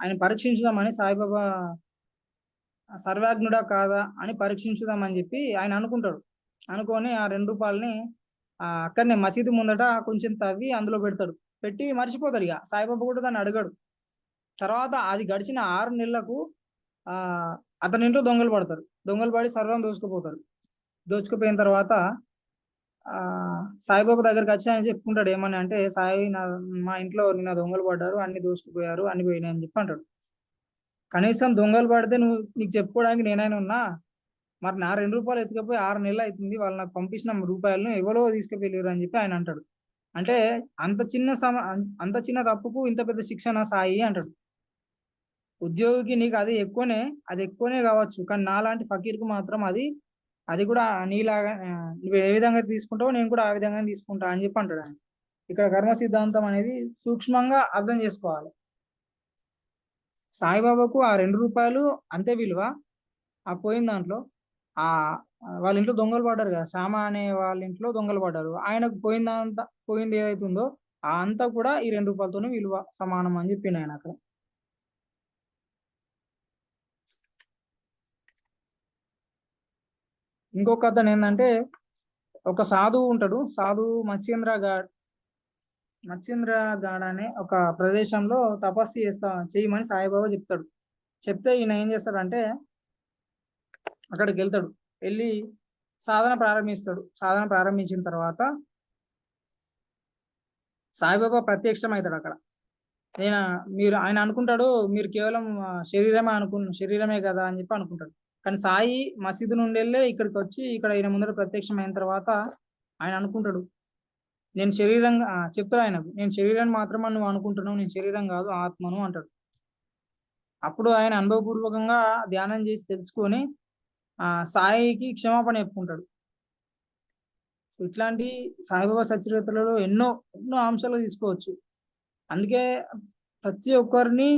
ఆయన పరీక్షించుదామని, సాయిబాబా సర్వజ్ఞుడా కాదా అని పరీక్షించుదామని చెప్పి ఆయన అనుకుంటాడు. అనుకొని ఆ ₹2ని అక్కడనే మసీదు ముందట కొంచెం తవ్వి అందులో పెడతాడు. పెట్టి మర్చిపోతాడు. ఇక సాయిబాబా కూడా దాన్ని అడగాడు. తర్వాత అది గడిచిన 6 నెలలకు ఆ అతని ఇంట్లో దొంగలు పడతారు. దొంగలు పడి సర్వం దోచుకుపోతారు. దోచుకుపోయిన తర్వాత ఆ సాయిబాబా దగ్గరికి వచ్చి ఆయన చెప్పుకుంటాడు. ఏమని అంటే, సాయి మా ఇంట్లో నిన్న దొంగలు పడ్డారు, అన్ని దోచుకుపోయారు, అన్ని పోయినాయి అని చెప్పి అంటాడు. కనీసం దొంగలు పడితే నీకు చెప్పుకోవడానికి నేనైనా ఉన్నా, మరి నా ₹2 ఎత్తుకపోయి 6 నెలలు అవుతుంది, వాళ్ళు నాకు పంపించిన రూపాయలను ఎవరో తీసుకుపోయారు అని చెప్పి ఆయన అంటాడు. అంటే అంత చిన్న తప్పుకు ఇంత పెద్ద శిక్షణ సాయి అంటాడు. ఉద్యోగికి నీకు అది ఎక్కువనే కావచ్చు, కానీ నాలాంటి ఫకీర్కు మాత్రం అది కూడా నీలాగా నువ్వు ఏ విధంగా తీసుకుంటావో నేను కూడా ఆ విధంగా తీసుకుంటా అని చెప్పి అంటాడు ఆయన. ఇక్కడ కర్మ సిద్ధాంతం అనేది సూక్ష్మంగా అర్థం చేసుకోవాలి. సాయిబాబాకు ఆ ₹2 అంతే విలువ. ఆ పోయిన దాంట్లో ఆ వాళ్ళ ఇంట్లో దొంగలు పడ్డారు కదా, శ్యామ అనే వాళ్ళ ఇంట్లో దొంగలు పడ్డారు. ఆయనకు పోయింది ఏదైతుందో ఆ అంతా కూడా ఈ ₹2తోనే విలువ సమానం అని చెప్పిండు ఆయన అక్కడ. ఇంకొక అతను ఏంటంటే, ఒక సాధువు ఉంటాడు. సాధువు మత్స్యేంద్ర గాడ్ అనే ఒక ప్రదేశంలో తపస్సు చేయమని సాయిబాబా చెప్తాడు. చెప్తే ఈయన ఏం చేస్తాడంటే, అక్కడికి వెళ్తాడు. వెళ్ళి సాధన ప్రారంభిస్తాడు. సాధన ప్రారంభించిన తర్వాత సాయిబాబా ప్రత్యక్షమవుతాడు అక్కడ. ఆయన అనుకుంటాడు, మీరు కేవలం శరీరమే కదా అని చెప్పి అనుకుంటాడు. కానీ సాయి మసీదు నుండి వెళ్ళి ఇక్కడికి వచ్చి ఇక్కడ ఈయన ముందర ప్రత్యక్షమైన తర్వాత ఆయన అనుకుంటాడు, నేను శరీరంగా చెప్తాడు ఆయనకు, నేను శరీరాన్ని మాత్రమే నువ్వు అనుకుంటున్నావు, నేను శరీరం కాదు ఆత్మను అంటాడు. అప్పుడు ఆయన అనుభవపూర్వకంగా ధ్యానం చేసి తెలుసుకొని సాయికి క్షమాపణ చెప్పుకుంటాడు. ఇట్లాంటి సాయిబాబా సచరిత్రలో ఎన్నో ఎన్నో అంశాలు తీసుకోవచ్చు. అందుకే ప్రతి ఒక్కరిని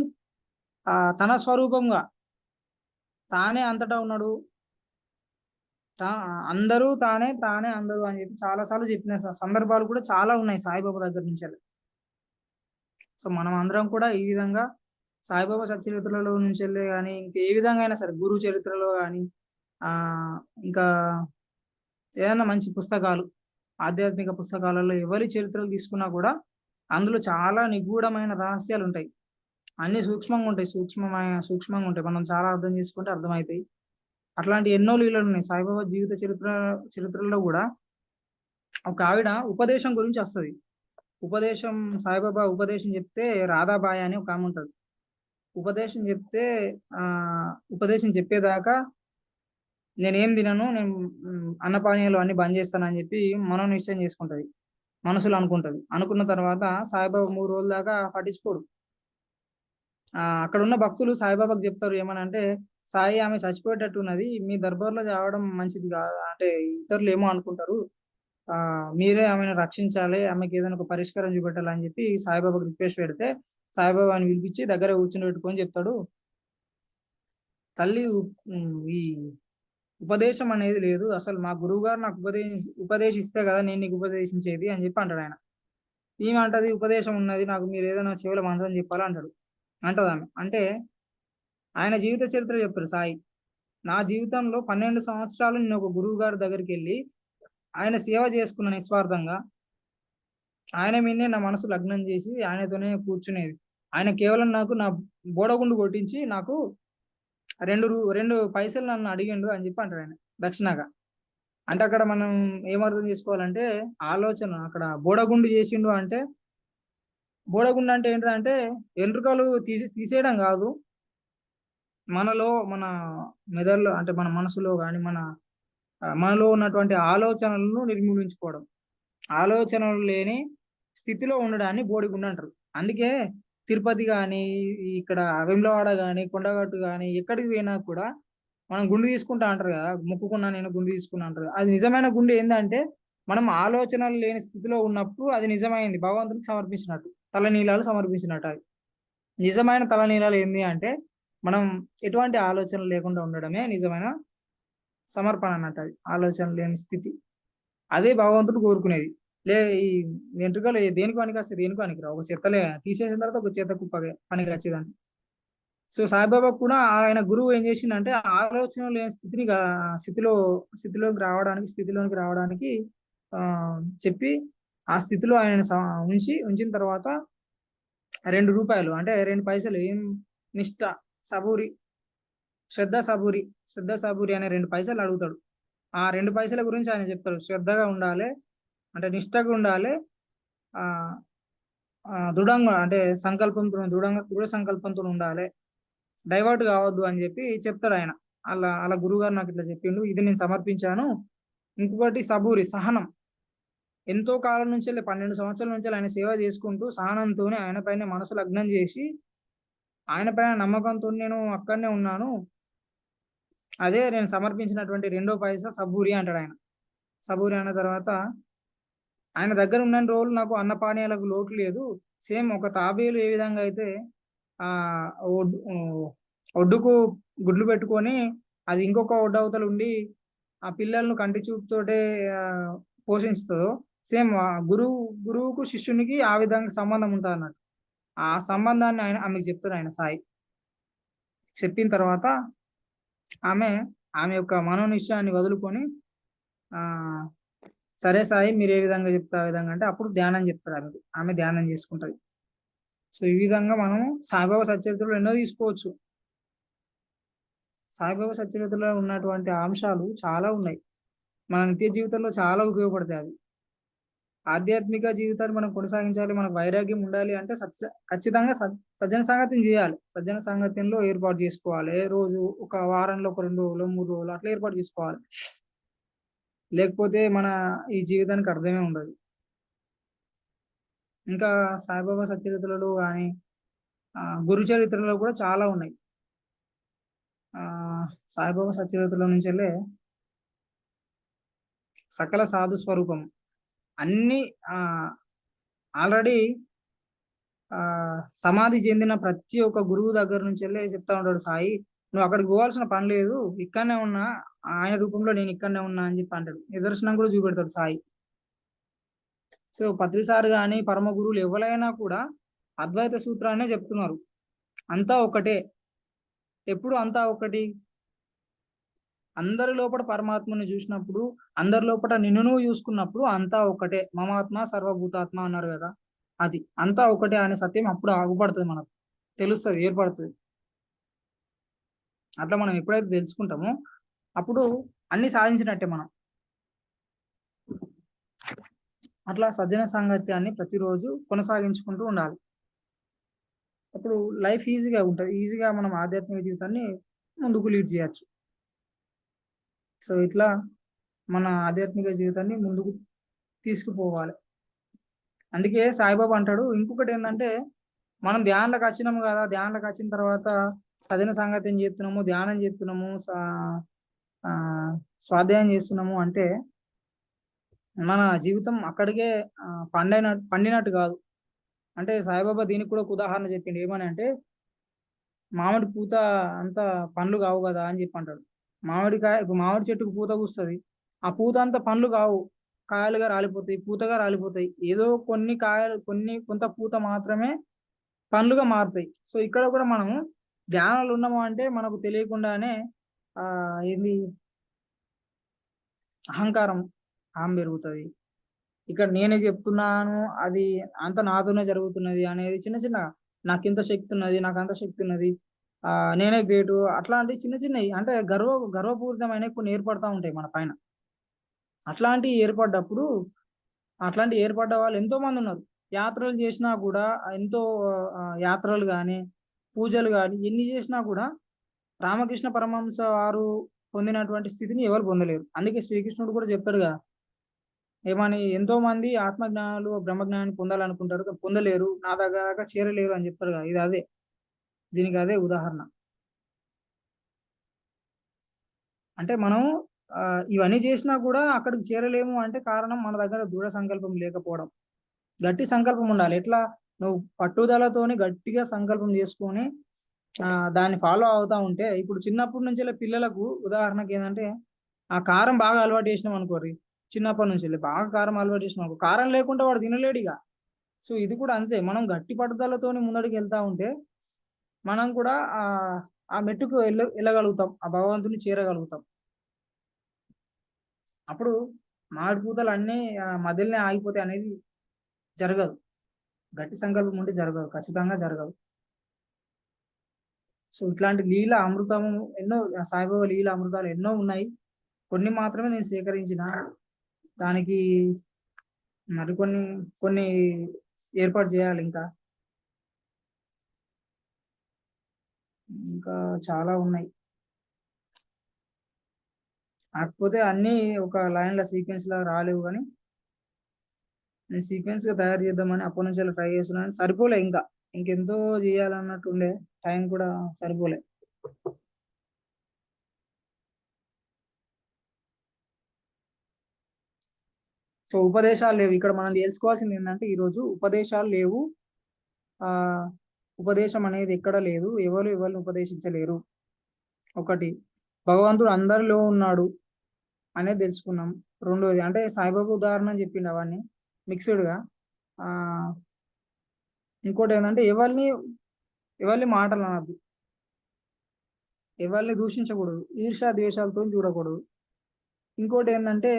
తన స్వరూపంగా తానే అంతటా ఉన్నాడు. తా అందరూ తానే, తానే అందరూ అని చెప్పి చాలా సార్లు చెప్పిన సందర్భాలు కూడా చాలా ఉన్నాయి సాయిబాబా దగ్గర నుంచెల్లి. సో, మనం అందరం కూడా ఈ విధంగా సాయిబాబా సచ్చరిత్రలో నుంచెల్లే గాని, ఇంక ఏ విధంగా అయినా సరే గురువు చరిత్రలో గాని, ఇంకా ఏదైనా మంచి పుస్తకాలు, ఆధ్యాత్మిక పుస్తకాలలో ఎవరి చరిత్రలు తీసుకున్నా కూడా అందులో చాలా నిగూఢమైన రహస్యాలుంటాయి. అన్నీ సూక్ష్మంగుంటాయి. సూక్ష్మంగుంటాయి. మనం చాలా అర్థం చేసుకుంటే అర్థమైతాయి. అట్లాంటి ఎన్నో లీలలున్నాయి. సాయిబాబా జీవిత చరిత్రలో గూడా ఒక ఆవిడ ఉపదేశం గురించి వస్తది. ఉపదేశం సాయిబాబా ఉపదేశం చెప్తే రాధాబాయి అని ఒక ఆమె ఉంటది. ఉపదేశం చెప్తే ఉపదేశం చెప్పేదాకా నేనేం తినను. నేను అన్నపానీయాలు అన్నీ బంద్ చేస్తానని చెప్పి మనోనిశ్చయం చేసుకుంటది. మనసులో అనుకుంటది. అనుకున్న తర్వాత సాయిబాబా 3 రోజుల దాకా పట్టించుకోడు. అక్కడున్న భక్తులు సాయిబాబాకి చెప్తారు ఏమనంటే, "సాయి ఆమె చచ్చిపోయేటట్టున్నది. మీ దర్బార్‌లో చావడం మంచిది అంటే ఇతరులేమో అనుకుంటారు. మీరే ఆమెను రక్షించాలి. ఆమెకేదైనా ఒక పరిష్కారం చూపెట్టాలి" అని చెప్పి సాయిబాబాకి రిక్వెస్ట్ పెడితే, సాయిబాబాని పిలిపించి దగ్గర కూర్చోబెట్టుకొని చెప్తాడు. "తల్లి ఈ ఉపదేశం అనేది లేదు. అసలు మా గురువుగారు నాకు ఉపదేశిస్తే కదా నేను నీకు ఉపదేశించేది" అని చెప్పి అంటాడాయన. ఈమె అంటది, "ఉపదేశం ఉన్నది. నాకు మీరేదైనా చెవిలో మంత్రం చెప్పాలా" అంటాడు. అంటదామె. అంటే ఆయన జీవిత చరిత్ర చెప్తారు సాయి. నా జీవితంలో 12 సంవత్సరాలు నేను ఒక గురువుగారి దగ్గరికెళ్ళి, ఆయన సేవ చేసుకున్న నిస్వార్థంగా. ఆయన మీదనే నా మనసు లగ్నం చేసి, ఆయనతోనే కూర్చునేది. ఆయన కేవలం నాకు నా బోడగుండు కొట్టించి, నాకు 2 పైసలు నన్ను అడిగిండు అని చెప్పి అంటాడాయన దక్షిణగా. అంటే అక్కడ మనం ఏమర్థం చేసుకోవాలంటే, ఆలోచన అక్కడ బోడగుండు చేసిండు అంటే, బోడగుండు అంటే ఏంటిదంటే, ఎంట్రుకలు తీసేయడం గాదు. మన మెదడులో అంటే మన మనసులో గాని, మనలో ఉన్నటువంటి ఆలోచనలను నిర్మూలించుకోవడం. ఆలోచనలు లేని స్థితిలో ఉండడాన్ని బోడిగుండు అంటారు. అందుకే తిరుపతి గాని, ఇక్కడ వేములవాడ గాని, కొండగట్టు గాని ఎక్కడికి పోయినా కూడా మనం గుండు తీసుకుంటా అంటారు గదా! మొక్కుకున్నా నేను గుండు తీసుకున్నా అంటారు. అది నిజమైన గుండు ఏందంటే, మనం ఆలోచనలు లేని స్థితిలో ఉన్నప్పుడు అది నిజమైంది. భగవంతునికి సమర్పించినట్టు. తలనీలాలు సమర్పించినట్టు అది. నిజమైన తలనీలాలు ఏంది అంటే, మనం ఎటువంటి ఆలోచనలు లేకుండా ఉండడమే నిజమైన సమర్పణ అన్నట్టది. ఆలోచన లేని స్థితి. అదే భగవంతుడు కోరుకునేది. ఈ వెంట్రుకలు దేనికి పనికొస్తాయి? దేనికి పనికిరావు. ఒక చెత్తలే తీసేసిన తర్వాత ఒక చెత్త కుప్పగే పనికొచ్చేదండి. సో, సాయిబాబాకు కూడా ఆయన గురువు ఏం చేసిండంటే, ఆలోచన లేని స్థితిలో స్థితిలోనికి రావడానికి చెప్పి, ఆ స్థితిలో ఆయనను ఉంచిన తర్వాత రూ. 2 అంటే 2 పైసలు నిష్ఠ, సబూరి, శ్రద్ధ సబూరి అనే 2 పైసలు అడుగుతాడు. ఆ 2 పైసల గురించి ఆయన చెప్తాడు. శ్రద్ధగా ఉండాలె, అంటే నిష్టగా ఉండాలె. ఆహ్, దృఢంగా అంటే దృఢ సంకల్పంతోని ఉండాలె. డైవర్ట్ కావద్దు అని చెప్పి చెప్తాడాయన. ఆళ్ళ గురువుగారు నాకిట్లా చెప్పిండు. ఇది నేను సమర్పించాను. ఇంకొకటి సబూరి, సహనం. ఎంతో కాలం నుంచెల్లి 12 సంవత్సరాల నుంచెల్లి ఆయన సేవ చేసుకుంటూ సహనంతోని ఆయన పైన మనసు లగ్నం చేసి, ఆయన పైన నమ్మకంతోని నేను అక్కడనే ఉన్నాను. అదే నేను సమర్పించినటువంటి రెండో పైసా సబూరి అంటాడాయన. సబూరి అన్న తర్వాత, ఆయన దగ్గర ఉన్నన్ని రోజులు నాకు అన్నపానీయాలకు లోటు లేదు. సేమ్ ఒక తాబేలు ఏ విధంగా అయితే ఆహ్, ఒడ్ హ్మ్, ఒడ్డుకు గుడ్లు పెట్టుకొని, అది ఇంకొక ఒడ్డవతల ఉండి, ఆ పిల్లలను కంటి చూపుతోటే ఆహ్, పోషిస్తదో, సేమ్ గురువుకు శిష్యునికి ఆ విధంగా సంబంధం ఉంటదన్నట్టు. ఆ సంబంధాన్ని ఆమెకు చెప్తాడాయన సాయి. చెప్పిన తర్వాత ఆమె, ఆమె యొక్క మనోనిశ్చయాన్ని వదులుకొని ఆహ్, సరే సాయి మీరు ఏ విధంగా చెప్తే ఆ విధంగా అంటే అప్పుడు ధ్యానం చెప్తారు ఆమెకు. ఆమె ధ్యానం చేసుకుంటది. సో, ఈ విధంగా మనము సాయిబాబా సచ్చరిత్రలో ఎన్నో తీసుకోవచ్చు. సాయిబాబా సచ్చరిత్రలో ఉన్నటువంటి అంశాలు చాలా ఉన్నాయి. మన నిత్య జీవితంలో చాలా ఉపయోగపడతాయి అవి. ఆధ్యాత్మిక జీవితాన్ని మనం కొనసాగించాలి, మనకు వైరాగ్యం ఉండాలి అంటే ఖచ్చితంగా సజ్జన సాంగత్యం చేయాలి. సజ్జన సాంగత్యంలో ఏర్పాటు చేసుకోవాలి. రోజు ఒక వారంలో ఒక 2 రోజులో, 3 రోజులో అట్లా ఏర్పాటు చేసుకోవాలి. లేకపోతే మన ఈ జీవితానికి అర్థమే ఉండదు. ఇంకా సాయిబాబా సచ్చరిత్రలు గాని, గురు చరిత్రలో కూడా చాలా ఉన్నాయి. సాయిబాబా సచ్చరిత్రలో నుంచెల్లే సకల సాధు స్వరూపం. అన్నీ ఆల్రెడీ ఆ సమాధి చెందిన ప్రతి ఒక్క గురువు దగ్గర నుంచి వెళ్ళి చెప్తా ఉంటాడు సాయి, నువ్వు అక్కడికి పోవాల్సిన పని లేదు, ఇక్కడనే ఉన్నా, ఆయన రూపంలో నేను ఇక్కడనే ఉన్నా అని చెప్పి అంటాడు. నిదర్శనం కూడా చూపెడతాడు సాయి. సో పత్రిసారి కానీ పరమ గురువులు ఎవరైనా కూడా అద్వైత సూత్రాన్నే చెప్తున్నారు. అంతా ఒకటే. ఎప్పుడు అంతా ఒకటి? అందరి లోపల పరమాత్మని చూసినప్పుడు, అందరి లోపల నిన్ను నువ్వు చూసుకున్నప్పుడు అంతా ఒకటే. మమాత్మ సర్వభూతాత్మ అన్నారు కదా, అది అంతా ఒకటే అనే సత్యం అప్పుడు ఆగుపడుతుంది, మనకు తెలుస్తుంది, ఏర్పడుతుంది. అట్లా మనం ఎప్పుడైతే తెలుసుకుంటామో అప్పుడు అన్ని సాధించినట్టే మనం. అట్లా సజ్జన సాంగత్యాన్ని ప్రతిరోజు కొనసాగించుకుంటూ ఉండాలి. అప్పుడు లైఫ్ ఈజీగా ఉంటుంది, ఈజీగా మనం ఆధ్యాత్మిక జీవితాన్ని ముందుకు లీడ్ చేయొచ్చు. సో ఇట్లా మన ఆధ్యాత్మిక జీవితాన్ని ముందుకు తీసుకుపోవాలి. అందుకే సాయిబాబా అంటాడు, ఇంకొకటి ఏంటంటే, మనం ధ్యానంలోకి వచ్చినాము కదా, ధ్యానంలోకి వచ్చిన తర్వాత సజన సాంగత్యం చేస్తున్నాము, ధ్యానం చేస్తున్నాము, ఆ, స్వాధ్యాయం చేస్తున్నాము అంటే మన జీవితం అక్కడికే పండినట్టు కాదు. అంటే సాయిబాబా దీనికి కూడా ఒక ఉదాహరణ చెప్పిండు. ఏమని అంటే, మామిడి పూత అంతా పండ్లు కావు కదా అని చెప్పి అంటాడు. మామిడికాయ, ఇప్పుడు మామిడి చెట్టుకు పూత పూస్తుంది, ఆ పూత అంతా పండ్లు కావు, కాయలుగా రాలిపోతాయి, పూతగా రాలిపోతాయి. ఏదో కొన్ని కాయలు, కొంత పూత మాత్రమే పండ్లుగా మారుతాయి. సో ఇక్కడ కూడా మనము ధ్యానాలు ఉన్నాము అంటే మనకు తెలియకుండానే ఏంది, అహంకారం, అహం పెరుగుతుంది. ఇక్కడ నేనే చెప్తున్నాను, అది అంత నాతోనే జరుగుతున్నది అనేది చిన్న చిన్న, నాకు ఇంత శక్తి ఉన్నది, నాకు అంత శక్తి ఉన్నది, నేనే గ్రేటు, అట్లాంటి చిన్న చిన్నవి అంటే గర్వపూరితమైన కొన్ని ఏర్పడతా ఉంటాయి మన పైన. అట్లాంటివి ఏర్పడ్డప్పుడు, అట్లాంటి ఏర్పడ్డ వాళ్ళు ఎంతో మంది ఉన్నారు. యాత్రలు చేసినా కూడా ఎంతో యాత్రలు కానీ, పూజలు కానీ ఎన్ని చేసినా కూడా రామకృష్ణ పరమహంస వారు పొందినటువంటి స్థితిని ఎవరు పొందలేరు. అందుకే శ్రీకృష్ణుడు కూడా చెప్పాడుగా, ఏమని, ఎంతో మంది ఆత్మజ్ఞానాలు బ్రహ్మజ్ఞానాన్ని పొందాలనుకుంటారు, పొందలేరు, నా దగ్గర చేరలేరు అని చెప్తారు కదా. ఇది అదే, దీనికి అదే ఉదాహరణ. అంటే మనం ఇవన్నీ చేసినా కూడా అక్కడికి చేరలేము అంటే కారణం మన దగ్గర దృఢ సంకల్పం లేకపోవడం. గట్టి సంకల్పం ఉండాలి. ఎట్లా, నువ్వు పట్టుదలతోని గట్టిగా సంకల్పం చేసుకొని దాన్ని ఫాలో అవుతా ఉంటే, ఇప్పుడు చిన్నప్పటి నుంచి పిల్లలకు ఉదాహరణకి ఏంటంటే, ఆ కారం బాగా అలవాటు చేసినాం అనుకోరి, చిన్నప్పటి నుంచి బాగా కారం అలవాటు చేసినాం అనుకో, కారం లేకుండా వాడు తినలేడు ఇక. సో ఇది కూడా అంతే, మనం గట్టి పట్టుదలతోని ముందడికి వెళ్తా ఉంటే మనం కూడా ఆ మెట్టుకు వెళ్ళగలుగుతాం, ఆ భగవంతుని చేరగలుగుతాం. అప్పుడు మామిడి పూతలు అన్నీ మధ్యలోనే ఆగిపోతే అనేది జరగదు. గట్టి సంకల్పం ఉంటే జరగదు, ఖచ్చితంగా జరగదు. సో ఇట్లాంటి లీల అమృతము ఎన్నో, సాయిబాబా లీల అమృతాలు ఎన్నో ఉన్నాయి. కొన్ని మాత్రమే నేను సేకరించిన, దానికి మరికొన్ని కొన్ని ఏర్పాటు చేయాలి. ఇంకా ఇంకా చాలా ఉన్నాయి. కాకపోతే అన్నీ ఒక లైన్ల సీక్వెన్స్ లా రాలేవు, కానీ నేను సీక్వెన్స్ గా తయారు చేద్దామని అప్పటి నుంచి ట్రై చేస్తున్నాను. సరిపోలే, ఇంకా ఇంకెంతో చేయాలన్నట్టు ఉండే, టైం కూడా సరిపోలే. సో ఉపదేశాలు లేవు ఇక్కడ. మనం తెలుసుకోవాల్సింది ఏంటంటే, ఈరోజు ఉపదేశాలు లేవు. ఆ ఉపదేశం అనేది ఎక్కడ లేదు, ఎవరిని ఉపదేశించలేరు. ఒకటి, భగవంతుడు అందరిలో ఉన్నాడు అనేది తెలుసుకున్నాం. రెండోది అంటే సాయిబాబా ఉదాహరణ చెప్పిండు అవన్నీ మిక్స్డ్ గా. ఆ ఇంకోటి ఏంటంటే, ఎవరిని మాటలు అనద్దు, ఎవరిని దూషించకూడదు, ఈర్ష్య ద్వేషాలతో చూడకూడదు. ఇంకోటి ఏంటంటే,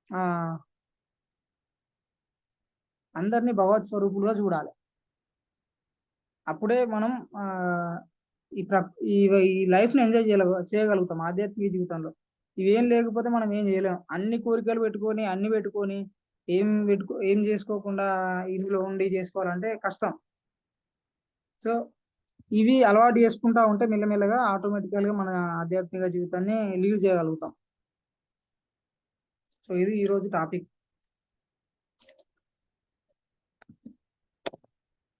ఆ అందరినీ భగవత్ స్వరూపులుగా చూడాలి. అప్పుడే మనం ఆ ఈ ప్ర ఈ ఈ లైఫ్ని ఎంజాయ్ చేయగలుగుతాం ఆధ్యాత్మిక జీవితంలో. ఇవేం లేకపోతే మనం ఏం చేయలేం. అన్ని కోరికలు పెట్టుకొని, అన్ని పెట్టుకొని, ఏం చేసుకోకుండా ఇందులో ఉండి చేసుకోవాలంటే కష్టం. సో ఇవి అలవాటు చేసుకుంటా ఉంటే మెల్లమెల్లగా ఆటోమేటికల్ గా మన ఆధ్యాత్మిక జీవితాన్ని లీడ్ చేయగలుగుతాం. సో ఇది ఈరోజు టాపిక్.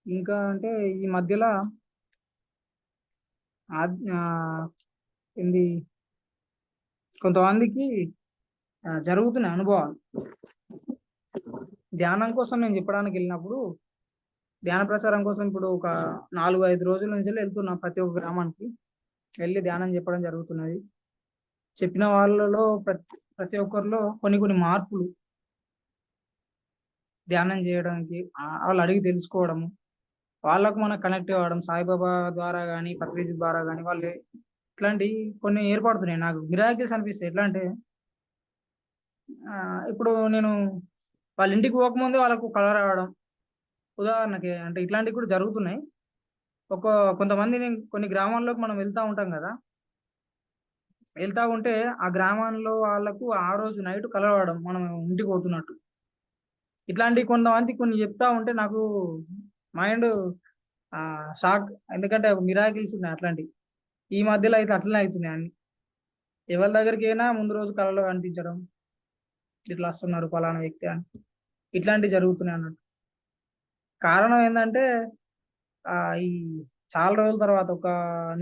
ఇంకా అంటే ఈ మధ్యలో ఏంది, కొంతమందికి జరుగుతున్న అనుభవాలు ధ్యానం కోసం నేను చెప్పడానికి వెళ్ళినప్పుడు ధ్యాన ప్రచారం కోసం ఇప్పుడు ఒక 4-5 రోజుల నుంచి వెళ్తున్నా ప్రతి ఒక్క గ్రామానికి వెళ్ళి ధ్యానం చెప్పడం జరుగుతున్నది. చెప్పిన వాళ్ళలో ప్రతి ఒక్కరిలో కొన్ని కొన్ని మార్పులు ధ్యానం చేయడానికి వాళ్ళు అడిగి తెలుసుకోవడము, వాళ్ళకు మనం కనెక్ట్ అవ్వడం సాయిబాబా ద్వారా గానీ, పత్రిజీ ద్వారా గానీ వాళ్ళు ఇట్లాంటి కొన్ని ఏర్పడుతున్నాయి. నాకు మిరాకిల్స్ అనిపిస్తాయి. ఎట్లా అంటే ఇప్పుడు నేను వాళ్ళ ఇంటికి పోకముందే వాళ్ళకు కల రావడం. ఉదాహరణకి అంటే ఇట్లాంటివి కూడా జరుగుతున్నాయి. ఒక కొంతమంది కొన్ని గ్రామాల్లోకి మనం వెళ్తా ఉంటాం గదా! వెళ్తా ఉంటే ఆ గ్రామంలో వాళ్ళకు ఆ రోజు నైట్ కల రావడం మనం ఇంటికి పోతున్నట్టు. ఇట్లాంటివి కొంతమంది కొన్ని చెప్తా ఉంటే నాకు మైండు షాక్. ఎందుకంటే మిరాకిల్స్ ఉన్నాయి అట్లాంటియి. ఈ మధ్యలో అయితే అట్లనే అయితున్నాయి అన్నీ. ఎవరి దగ్గరికైనా ముందు రోజు కలలో కనిపించడం. ఇట్లా వస్తున్నారు పలానా వ్యక్తి అని. ఇట్లాంటివి జరుగుతున్నాయి అన్నట్టు. కారణం ఏందంటే ఈ చాలా రోజుల తర్వాత ఒక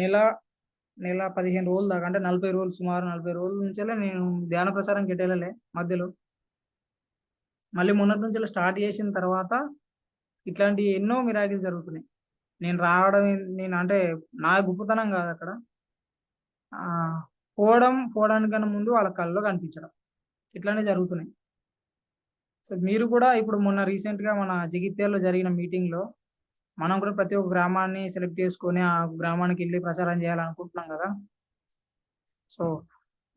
నెల, నెల 15 రోజుల దాకా అంటే 40 రోజులు సుమారు 40 రోజుల నుంచెల్లి నేను ధ్యాన ప్రచారంకి ఎటెళ్ళలే మధ్యలో. మళ్ళీ మొన్నటి నుంచెల్లి స్టార్ట్ చేసిన తర్వాత ఇట్లాంటి ఎన్నో మిరాకిల్స్ జరుగుతున్నాయి. నేను రావడం నేను అంటే నా గొప్పతనం కాదక్కడ. ఆహ్, పోవడానికన్నా ముందు వాళ్ళ కల్లో కనిపించడం. ఇట్లానే జరుగుతున్నాయి. సో, మీరు కూడా ఇప్పుడు మొన్న రీసెంట్‌గా మన జగిత్యాలలో జరిగిన మీటింగ్‌లో మనం కూడా ప్రతి ఒక్క గ్రామాన్ని సెలెక్ట్ చేసుకొని, ఆ గ్రామానికెళ్ళి ప్రచారం చేయాలనుకుంటున్నాం గదా! సో,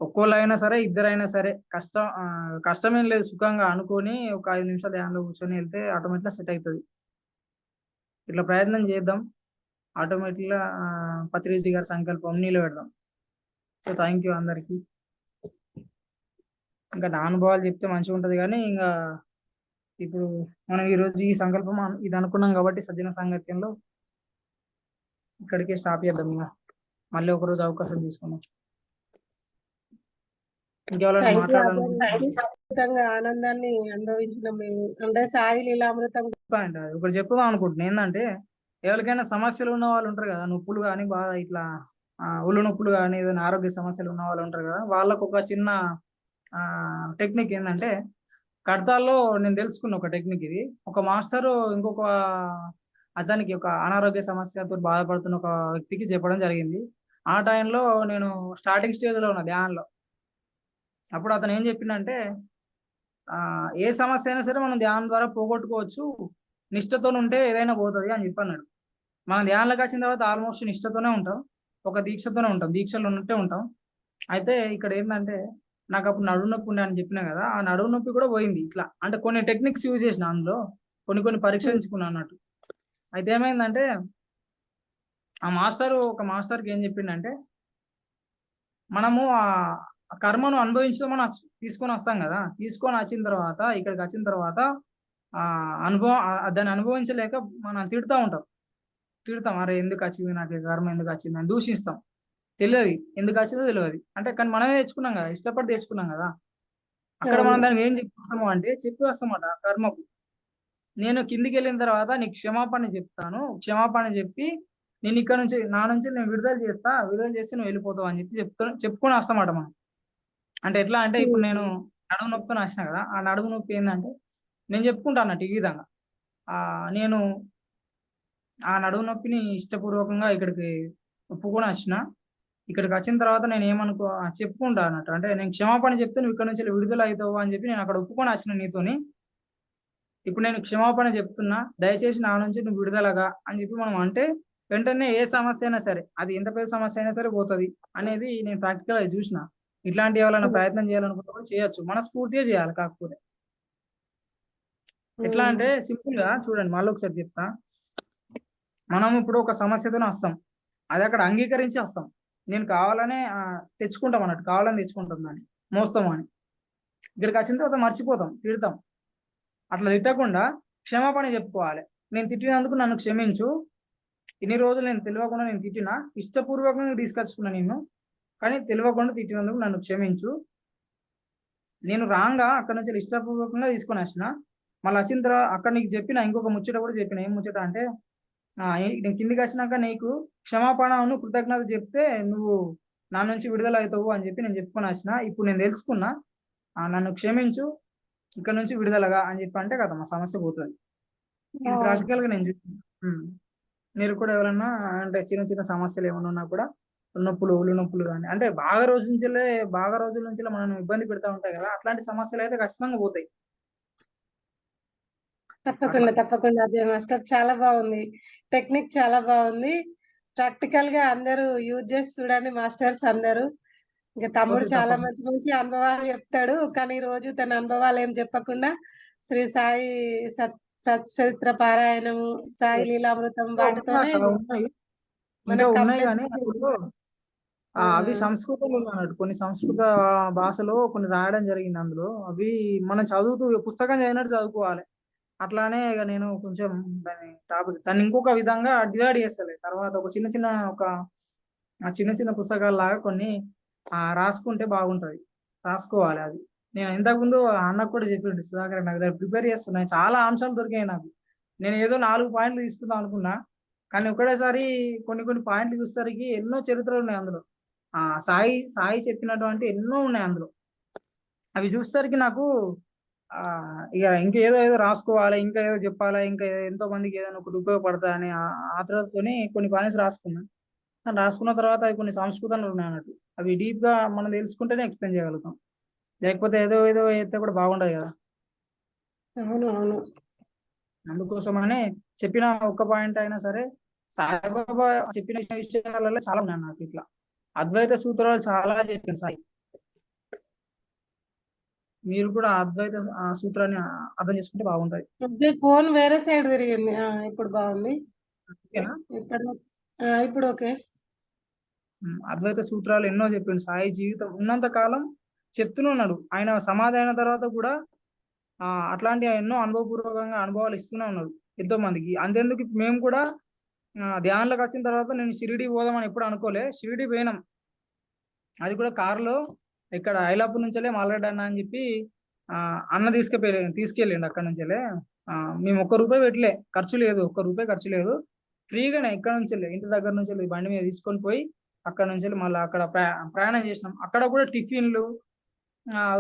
ఒక్కోళ్ళైనా సరే, ఇద్దరైనా సరే కష్టమేం లేదు. సుఖంగా అనుకోని ఒక 5 నిమిషాలు ధ్యానంలో కూర్చొని ఎళ్తే ఆటోమేటిక్‌గా సెట్ అయితది. ఇట్లా ప్రయత్నం చేద్దాం. ఆటోమేటిక్‌గా పత్రిజీ గారి సంకల్పం నిలబెడదాం. సో, థాంక్ యూ అందరికి. ఇంకా నా అనుభవాలు చెప్తే మంచిగుంటది గానీ, ఇప్పుడు మనం ఈరోజు ఈ సంకల్పం ఇది అనుకున్నాం కాబట్టి సజ్జన సాంగత్యంలో ఇక్కడికే స్టాప్ చేద్దాం ఇంగ. మళ్ళీ ఒకరోజు అవకాశం తీసుకుందాం. ఇంకెవరైనా థ్యాంక్ యూ మాట్లాడాలనుకుంటున్నారా? అద్భుతంగా ఆనందాన్ని అనుభవించినాం మేము. అంటే సాయి లీలామృతం ఒకటి చెప్పుదాం అనుకుంటున్నా. ఏందంటే ఎవరికైనా సమస్యలు ఉన్న వాళ్ళు ఉంటారు కదా! నొప్పులు గాని, బాగా ఇట్లా ఒళ్ళు నొప్పులు గాని, ఏదైనా ఆరోగ్య సమస్యలు ఉన్న వాళ్ళు ఉంటారు కదా! వాళ్ళకు ఒక చిన్న టెక్నిక్ ఏందంటే కడతాల్లో నేను తెలుసుకున్న ఒక టెక్నిక్ ఇది. ఒక మాస్టరు ఇంకొక అతనికి ఒక అనారోగ్య సమస్యతో బాధపడుతున్న ఒక వ్యక్తికి చెప్పడం జరిగింది. ఆ టైంలో నేను స్టార్టింగ్ స్టేజ్‌లో ఉన్నా ధ్యానంలో. అప్పుడు అతను ఏం చెప్పిండంటే ఏ సమస్య అయినా సరే మనం ధ్యానం ద్వారా పోగొట్టుకోవచ్చు. నిష్టతోనుంటే ఏదైనా పోతది అని చెప్పన్నాడు. మనం ధ్యానంలోకొచ్చిన తర్వాత ఆల్‌మోస్ట్ నిష్టతోనే ఉంటాం. ఒక దీక్షతోనే ఉంటాం. దీక్షలో ఉన్నట్టే ఉంటాం. అయితే ఇక్కడ ఏందంటే నాకప్పుడు నడుము నొప్పి ఉండే అని చెప్పినా గదా! ఆ నడుము నొప్పి కూడా పోయింది ఇట్లా. అంటే కొన్ని టెక్నిక్స్ యూజ్ చేసిన అందులో. కొన్ని కొన్ని పరీక్షించుకున్నా అన్నట్టు. అయితే ఏమైందంటే ఒక మాస్టర్‌కి ఏం చెప్పిండంటే మనము కర్మను అనుభవించడం మనం తీసుకొనొస్తాం గదా! తీసుకొనొచ్చిన తర్వాత ఇక్కడికొచ్చిన తర్వాత దాన్ని అనుభవించలేక మనం తిడతా ఉంటాం. తిడతాం. అరే! ఎందుకచ్చింది నాకు ఈ కర్మ ఎందుకచ్చిందని దూషిస్తాం. తెలవది. ఎందుకచ్చిందో తెలవది. అంటే కానీ మనమే తెచ్చుకున్నాం గదా! ఇష్టపడి తెచ్చుకున్నాం గదా! అక్కడ మనం దానికి ఏం చెప్పిస్తాము అంటే చెప్పి వస్తామట ఆ కర్మకు. నేను కిందికెళ్ళిన తర్వాత నీకు క్షమాపణ చెప్తాను. క్షమాపణ చెప్పి నేనిక్కడి నుంచి నా నుంచి నేను విడుదల చేస్తా. విడుదల చేసి నువ్వు వెళ్ళిపోతావు అని చెప్పి చెప్పుకొని వస్తామట మనం. అంటే ఎట్లా అంటే ఇప్పుడు నేను నడుము నొప్పితోని వచ్చినా గదా! ఆ నడుము నొప్పి ఏందంటే నేను చెప్పుకుంటా అన్నట్టు ఈ విధంగా. నేను ఆ నడుము నొప్పిని ఇష్టపూర్వకంగా ఇక్కడికి ఒప్పుకొని వచ్చిన. ఇక్కడికొచ్చిన తర్వాత నేనేమనుకో చెప్పుకుంటా అన్నట్టు. అంటే నేను క్షమాపణ చెప్తే నువ్వు ఇక్కడి నుంచి విడుదల అయితావు అని చెప్పి నేను అక్కడ ఒప్పుకొని వచ్చిన నీతోని. ఇప్పుడు నేను క్షమాపణ చెప్తున్నా. దయచేసి నా నుంచి నువ్వు విడుదలగా అని చెప్పి మనం అంటే వెంటనే ఏ సమస్య అయినా సరే, అది ఎంత పెద్ద సమస్య అయినా సరే పోతది అనేది నేను ప్రాక్టికల్‌గా చూసిన. ఇట్లాంటివి ఎవరైనా ప్రయత్నం చేయాలనుకుంటే కూడా చేయొచ్చు. మనస్ఫూర్తిగా చేయాలి కాకపోతే. ఎట్లా అంటే సింపుల్‌గా చూడండి మళ్ళొకసారి చెప్తా. మనం ఇప్పుడు ఒక సమస్యతోని వస్తాం. అది అక్కడ అంగీకరించి వస్తాం. నేను కావాలనే తెచ్చుకుంటాం అన్నట్టు. కావాలని తెచ్చుకుంటాం దాన్ని. మోస్తాం అని. ఇక్కడికొచ్చిన తర్వాత మర్చిపోతాం. తిడతాం. అట్లా తిట్టకుండా క్షమాపణ చెప్పుకోవాలి. నేను తిట్టినందుకు నన్ను క్షమించు. ఇన్ని రోజులు నేను తెలవకుండా నేను తిట్టినా. ఇష్టపూర్వకంగా తీసుకొచ్చుకున్నా నిన్ను. కానీ తెలవకుండా తిట్టినందుకు నన్ను క్షమించు. నేను రాంగ్‌గా అక్కడి నుంచి ఇష్టపూర్వకంగా తీసుకొనొచ్చిన. మళ్ళొచ్చిన అక్కడ నీకు చెప్పిన ఇంకొక ముచ్చట కూడా చెప్పిన. ఏం ముచ్చట అంటే నేను కిందికొచ్చినాక నీకు క్షమాపణను, కృతజ్ఞత చెప్తే నువ్వు నా నుంచి విడుదల అయితావు అని చెప్పి నేను చెప్పుకొనొచ్చిన. ఇప్పుడు నేను తెలుసుకున్నా. నన్ను క్షమించు. ఇక్కడి నుంచి విడుదలగా అని చెప్పి అంటే ఖతం ఆ సమస్య పోతది. ఇది అవును. ప్రాక్టికల్ గా నేను చూసాను. మీరు కూడా ఎవరన్నా అంటే చిన్న చిన్న సమస్యలు ఏమైనా ఉన్నా కూడా నొప్పులు ఒళ్ళు నొప్పులు కానీ అంటే బాగా రోజుల నుంచి మనం ఇబ్బంది పెడతా ఉంటాయి కదా, అట్లాంటి సమస్యలు అయితే ఖచ్చితంగా పోతాయి అట్లా. తప్పకుండా, తప్పకుండా అజయ్ మాస్టర్. చాలా బాగుంది. టెక్నిక్ చాలా బాగుంది. ప్రాక్టికల్ గా అందరూ యూజ్ చేసి చూడండి మాస్టర్స్ అందరూ. ఇంకా తమ్ముడు ఓకే, చాలా తప్పకుండా. మంచి మంచి అనుభవాలు చెప్తాడు. కానీ ఈ రోజు తన అనుభవాలు ఏం చెప్పకుండా శ్రీ సాయి సత్ సచ్చరిత్ర పారాయణము, సాయి లీలామృతం ఇంకా ఉన్నాయి వాటితోనే అక్క, ఉన్నాయి. ఇంకా మనకు ఉన్నాయి కంప్లీట్ కానీ అందులో చేసేసాడు. ఆ, అవి సంస్కృతంలో అన్నట్టు కొన్ని సంస్కృత భాషలో కొన్ని రాయడం జరిగింది అందులో. అవి మనం చదువుతూ పుస్తకం చదివినట్టు చదువుకోవాలి. అట్లానే ఇక నేను కొంచెం దాన్ని ఇంకొక విధంగా డివైడ్ చేస్తలే తర్వాత ఒక చిన్న చిన్న ఒక చిన్న చిన్న పుస్తకాలు కొన్ని రాసుకుంటే బాగుంటది. రాసుకోవాలి అది. నేను ఇంతకుముందు అన్నకు కూడా చెప్పిండు సుధాకర్, నాకు దగ్గర ప్రిపేర్ చేస్తున్నాయి చాలా అంశాలు దొరికాయి నాకు. నేను ఏదో 4 పాయింట్లు తీసుకుందాం అనుకున్నా, కానీ ఒకటేసారి కొన్ని కొన్ని పాయింట్లు చూసేసరికి ఎన్నో చరిత్రలు ఉన్నాయి అందులో. సాయి సాయి చెప్పినటువంటి ఎన్నో ఉన్నాయి అందులో. అవి చూసేసరికి నాకు ఆ ఇక ఇంకేదో ఏదో రాసుకోవాలి, ఇంకా ఏదో చెప్పాలి, ఇంకా ఎంతో మందికి ఏదైనా ఒకటి ఉపయోగపడతా అని ఆతృతతోని కొన్ని పాయింట్స్ రాసుకున్నా. కానీ రాసుకున్న తర్వాత అవి కొన్ని సంస్కృతంలో ఉన్నాయి అన్నట్టు. అవి డీప్ గా మనం తెలుసుకుంటేనే ఎక్స్ప్లెయిన్ చేయగలుగుతాం. లేకపోతే ఏదో ఏదో అయితే కూడా బాగుండదు కదా. అవును, అవును. అందుకోసమనే చెప్పిన ఒక్క పాయింట్ అయినా సరే, సాయిబాబా చెప్పిన విషయాలలో చాలా ఉన్నాయి నాకు ఇట్లా. అద్వైత సూత్రాలు చాలా చెప్పాను సాయి. మీరు కూడా అద్వైత సూత్రాన్ని అర్థం చేసుకుంటే బాగుంటది. అజయ్ ఫోన్ వేరే సైడ్ తిరిగింది. ఇప్పుడు బాగుంది. ఓకేనా? ఇప్పుడు ఇప్పుడు ఓకే. అద్వైత సూత్రాలు ఎన్నో చెప్పిండు సాయి. జీవితం ఉన్నంత కాలం చెప్తూనే ఉన్నాడు. ఆయన సమాధి అయిన తర్వాత కూడా అట్లాంటి ఎన్నో అనుభవపూర్వకంగా అనుభవాలు ఇస్తూనే ఉన్నాడు ఎంతో మందికి. అంతేందుకు మేము కూడా ధ్యానంలోకి వచ్చిన తర్వాత నేను షిరిడి పోదామని ఎప్పుడు అనుకోలే. షిరిడి పోయినాం, అది కూడా కారులో. ఇక్కడ ఐలాపూర్ నుంచెలే మాల్గడ్డ అన్న అని చెప్పి అన్న తీసుకెళ్ళిండు అక్కడ నుంచెలే. మేము ₹1 పెట్టలే, ఖర్చు లేదు, ₹1 ఖర్చు లేదు. ఫ్రీగానే ఇక్కడ నుంచి ఇంటి దగ్గర నుంచి బండి మీద తీసుకొని పోయి అక్కడ నుంచి మళ్ళీ అక్కడ ప్రయాణం చేసినాం. అక్కడ కూడా టిఫిన్లు,